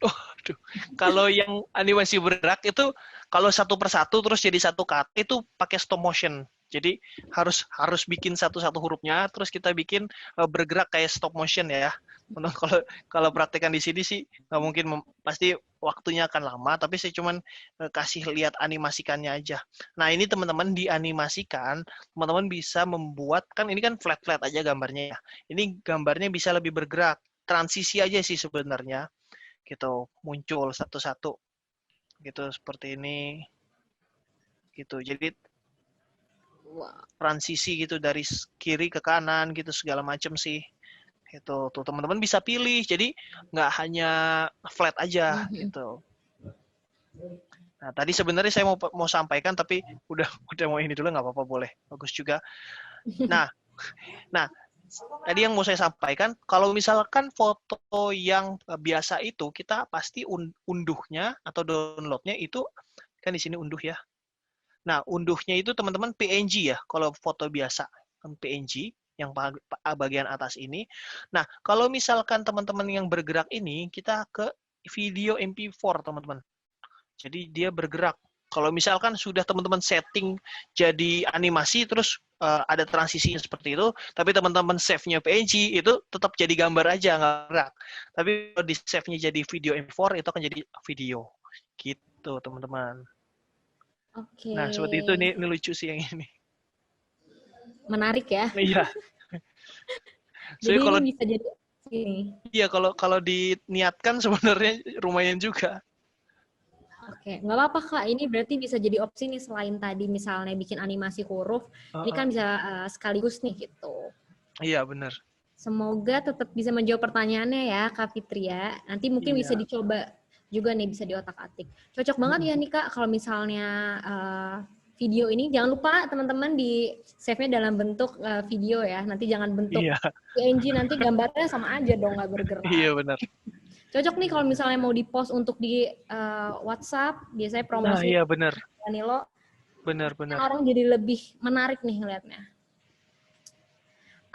Aduh. Kalau yang animasi bergerak itu kalau satu persatu terus jadi satu kata itu pakai stop motion. Jadi harus bikin satu-satu hurufnya terus kita bikin bergerak kayak stop motion ya. Kalau praktekan di sini sih nggak mungkin pasti waktunya akan lama tapi saya cuman kasih lihat animasikannya aja. Nah, ini teman-teman dianimasikan, teman-teman bisa membuat kan ini kan flat-flat aja gambarnya ya. Ini gambarnya bisa lebih bergerak. Transisi aja sih sebenarnya gitu muncul satu-satu gitu seperti ini gitu jadi transisi gitu dari kiri ke kanan gitu segala macam sih itu tuh teman-teman bisa pilih jadi nggak hanya flat aja gitu. Nah tadi sebenarnya saya mau sampaikan tapi udah mau ini dulu nggak apa-apa boleh bagus juga. Nah tadi yang mau saya sampaikan, kalau misalkan foto yang biasa itu kita pasti unduhnya atau downloadnya itu kan di sini unduh ya. Nah, unduhnya itu teman-teman PNG ya, kalau foto biasa kan PNG yang bagian atas ini. Nah, kalau misalkan teman-teman yang bergerak ini kita ke video MP4 teman-teman. Jadi dia bergerak. Kalau misalkan sudah teman-teman setting jadi animasi terus ada transisi seperti itu, tapi teman-teman save-nya PNG itu tetap jadi gambar aja nggak gerak. Tapi kalau di save-nya jadi video MP4 itu akan jadi video. Gitu, teman-teman. Oke. Nah, seperti itu ini lucu sih yang ini. Menarik ya. Iya. Jadi kalau ini bisa jadi ini. iya kalau diniatkan sebenarnya lumayan juga. Oke, nggak apa-apa Kak. Ini berarti bisa jadi opsi nih selain tadi misalnya bikin animasi huruf, ini kan bisa sekaligus nih gitu. Iya, benar. Semoga tetap bisa menjawab pertanyaannya ya Kak Fitria. Nanti mungkin bisa Iya. dicoba juga nih, bisa diotak-atik. Cocok banget ya nih Kak kalau misalnya video ini. Jangan lupa teman-teman di save-nya dalam bentuk video ya. Nanti jangan bentuk Iya, PNG, nanti gambarnya sama aja dong nggak iya bergerak. benar. Cocok nih kalau misalnya mau di-post untuk di WhatsApp, biasanya Nah, promosi iya benar. Danilo, kan Benar-benar. orang jadi lebih menarik nih ngeliatnya.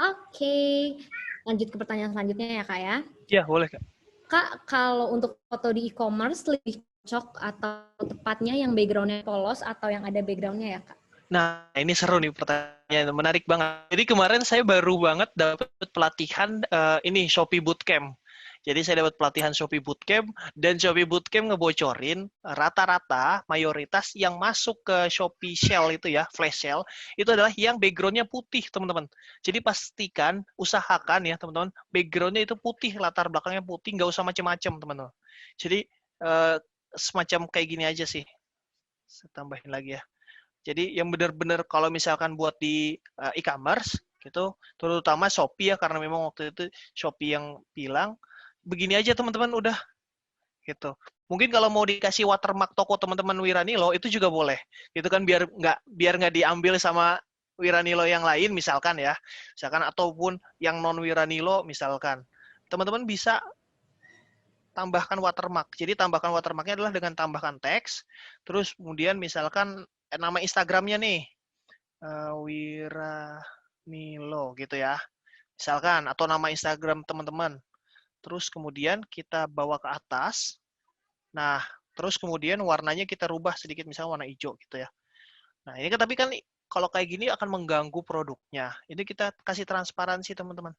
Oke, lanjut ke pertanyaan selanjutnya ya Kak ya. Iya, boleh, Kak. Kak, kalau untuk foto di e-commerce lebih cocok atau tepatnya yang background-nya polos atau yang ada background-nya ya Kak? Nah, ini seru nih pertanyaan, menarik banget. Jadi kemarin saya baru banget dapat pelatihan ini Shopee Bootcamp. Jadi saya dapat pelatihan Shopee Bootcamp dan Shopee Bootcamp ngebocorin rata-rata mayoritas yang masuk ke Shopee Shell itu ya, flash sale, itu adalah yang background-nya putih, teman-teman. Jadi pastikan, usahakan ya, teman-teman, background-nya itu putih, latar belakangnya putih, nggak usah macam-macam, teman-teman. Jadi semacam kayak gini aja sih. Saya tambahin lagi ya. Jadi yang benar-benar kalau misalkan buat di e-commerce gitu, terutama Shopee ya karena memang waktu itu Shopee yang bilang begini aja teman-teman udah gitu. Mungkin kalau mau dikasih watermark toko teman-teman Wiranilo itu juga boleh. Gitu kan biar nggak diambil sama Wiranilo yang lain misalkan ya. Misalkan ataupun yang non Wiranilo misalkan. Teman-teman bisa tambahkan watermark. Jadi tambahkan watermarknya adalah dengan tambahkan teks, terus kemudian misalkan nama Instagramnya nih, Wiranilo gitu ya. Misalkan, atau nama Instagram teman-teman. Terus kemudian kita bawa ke atas. Nah, terus kemudian warnanya kita rubah sedikit, misalnya warna hijau gitu ya. Nah, ini kan tapi kan kalau kayak gini akan mengganggu produknya. Ini kita kasih transparansi teman-teman.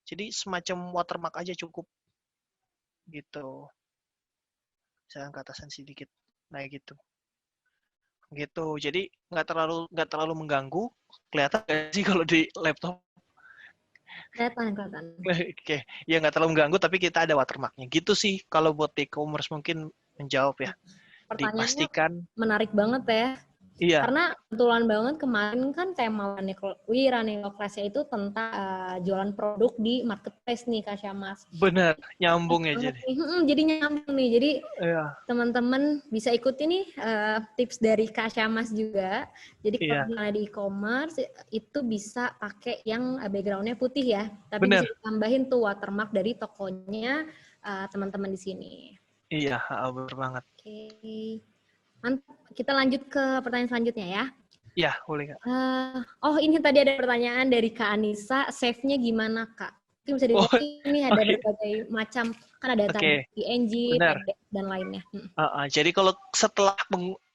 Jadi semacam watermark aja cukup gitu. Misalkan ke atasan sedikit. Nah, gitu. Gitu. Jadi nggak terlalu mengganggu. Kelihatan nggak sih kalau di laptop? Kelihatan. Oke, ya nggak terlalu mengganggu, tapi kita ada watermarknya. Gitu sih kalau buat e-commerce mungkin menjawab ya. Pertanyaannya Dipastikan, menarik banget ya. iya, Karena kebetulan banget kemarin kan tema Wiranilo Class-nya itu tentang jualan produk di marketplace nih Kak Syamas. benar nyambung ya Banget jadi. nih. Jadi nyambung nih. Jadi Iya, teman-teman bisa ikuti nih tips dari Kak Syamas juga. Jadi kalau iya, misalnya di e-commerce itu bisa pakai yang background-nya putih ya. Tapi bisa benar. ditambahin tuh watermark dari tokonya teman-teman di sini. Iya, benar banget. Oke. Mantap. Kita lanjut ke pertanyaan selanjutnya ya. Iya, boleh Kak. Oh ini tadi ada pertanyaan dari Kak Anissa, save-nya gimana Kak? Mungkin bisa Oh, dilihat ini ada oke, berbagai macam, kan ada tadi oke, PNG, benar. PDF, dan lainnya. Jadi kalau setelah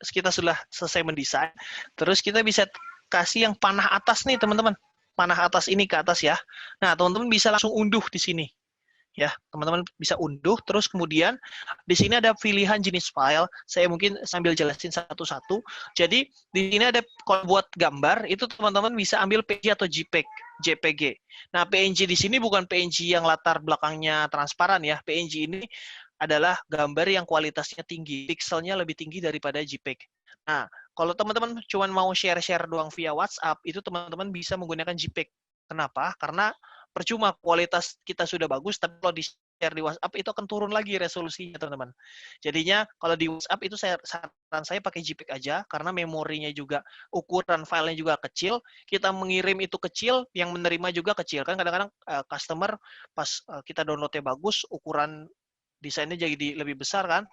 kita sudah selesai mendesain, terus kita bisa kasih yang panah atas nih teman-teman. Panah atas ini ke atas ya. Nah, teman-teman bisa langsung unduh di sini. Ya, teman-teman bisa unduh, terus kemudian di sini ada pilihan jenis file. Saya mungkin sambil jelasin satu-satu. Jadi di sini ada kalau buat gambar itu teman-teman bisa ambil PNG atau JPG. Nah, PNG di sini bukan PNG yang latar belakangnya transparan ya. PNG ini adalah gambar yang kualitasnya tinggi, pixelnya lebih tinggi daripada JPEG. Nah, kalau teman-teman cuma mau share-share doang via WhatsApp, itu teman-teman bisa menggunakan JPEG. Kenapa? Karena percuma kualitas kita sudah bagus, tapi kalau di-share di WhatsApp itu akan turun lagi resolusinya, teman-teman. Jadinya kalau di WhatsApp itu saran saya pakai JPEG aja, karena memorinya juga, ukuran filenya juga kecil, kita mengirim itu kecil, yang menerima juga kecil. Kan kadang-kadang customer pas kita downloadnya bagus, ukuran desainnya jadi lebih besar kan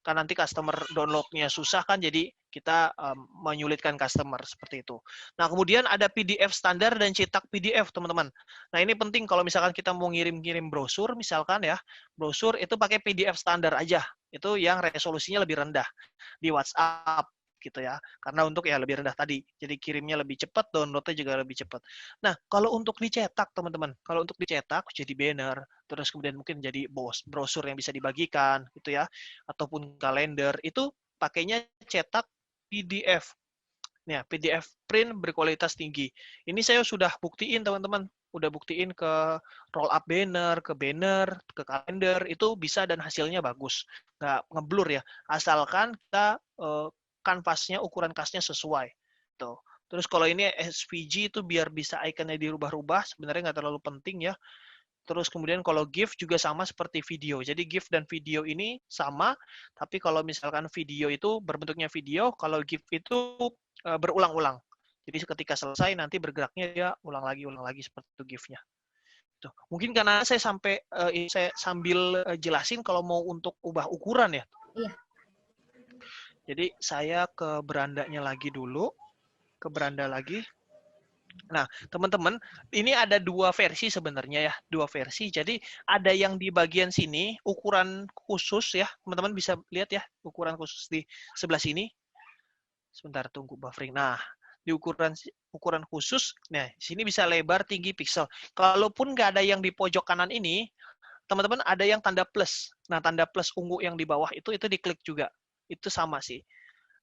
nanti customer downloadnya susah kan, jadi kita menyulitkan customer seperti itu. Nah, kemudian ada PDF standar dan cetak PDF, teman-teman. Nah, ini penting kalau misalkan kita mau ngirim-ngirim brosur, misalkan ya, brosur itu pakai PDF standar aja. Itu yang resolusinya lebih rendah di WhatsApp gitu ya. Karena untuk ya lebih rendah tadi. Jadi kirimnya lebih cepat, downloadnya juga lebih cepat. Nah, kalau untuk dicetak, teman-teman, kalau untuk dicetak jadi banner, terus kemudian mungkin jadi brosur yang bisa dibagikan gitu ya, ataupun kalender, itu pakainya cetak PDF. Nah, PDF print berkualitas tinggi. Ini saya sudah buktiin, teman-teman. udah buktiin ke roll up banner, ke kalender, itu bisa dan hasilnya bagus. Nggak ngeblur ya, asalkan kita kanvasnya, ukuran kasnya sesuai. Tuh. Terus kalau ini SVG itu biar bisa ikonnya dirubah-rubah, sebenarnya nggak terlalu penting ya. Terus kemudian kalau GIF juga sama seperti video. Jadi GIF dan video ini sama, tapi kalau misalkan video itu berbentuknya video, kalau GIF itu berulang-ulang. Jadi ketika selesai nanti bergeraknya dia ulang lagi seperti itu GIF-nya. Tuh. Mungkin karena saya sambil jelasin kalau mau untuk ubah ukuran ya. Iya. Jadi saya ke berandanya lagi dulu, ke beranda lagi. Nah, teman-teman, ini ada dua versi sebenarnya ya, dua versi. Jadi ada yang di bagian sini ukuran khusus ya, teman-teman bisa lihat ya ukuran khusus di sebelah sini. Sebentar tunggu buffering. Nah, di ukuran khusus, nah sini bisa lebar, tinggi, pixel. Kalaupun nggak ada yang di pojok kanan ini, teman-teman ada yang tanda plus. Nah, tanda plus ungu yang di bawah itu diklik juga. Itu sama sih.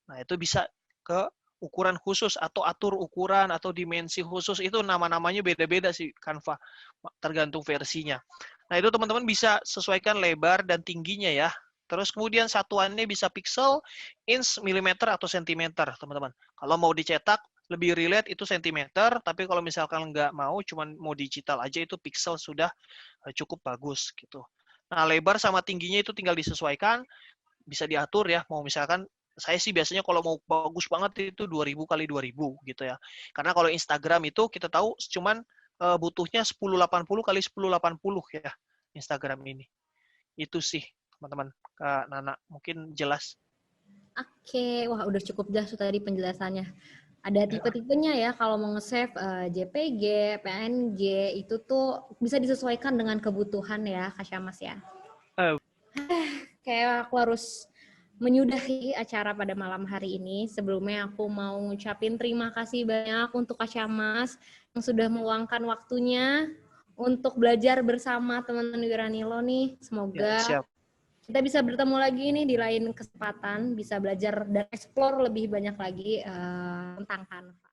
Nah, itu bisa ke ukuran khusus atau atur ukuran atau dimensi khusus, itu nama-namanya beda-beda sih Canva, tergantung versinya. Nah, itu teman-teman bisa sesuaikan lebar dan tingginya ya. Terus kemudian satuannya bisa pixel, inch, milimeter, atau sentimeter, teman-teman. Kalau mau dicetak, lebih relate itu sentimeter, tapi kalau misalkan nggak mau, cuman mau digital aja, itu pixel sudah cukup bagus gitu. Nah, lebar sama tingginya itu tinggal disesuaikan, bisa diatur ya, mau misalkan saya sih biasanya kalau mau bagus banget itu 2000 kali 2000 gitu ya. Karena kalau Instagram itu kita tahu cuman butuhnya 1080 kali 1080 ya Instagram ini. Itu sih teman-teman. Kak Nana, mungkin jelas. Oke, wah udah cukup jelas tadi penjelasannya. Ada tipe-tipenya ya, kalau mau nge-save JPG, PNG, itu tuh bisa disesuaikan dengan kebutuhan ya, Kak Syamas ya. Kayak aku harus menyudahi acara pada malam hari ini. Sebelumnya aku mau ngucapin terima kasih banyak untuk Kak Syamas yang sudah meluangkan waktunya untuk belajar bersama teman-teman Wiranilo nih. Semoga Ya, siap. kita bisa bertemu lagi nih di lain kesempatan, bisa belajar dan explore lebih banyak lagi tentang Canva.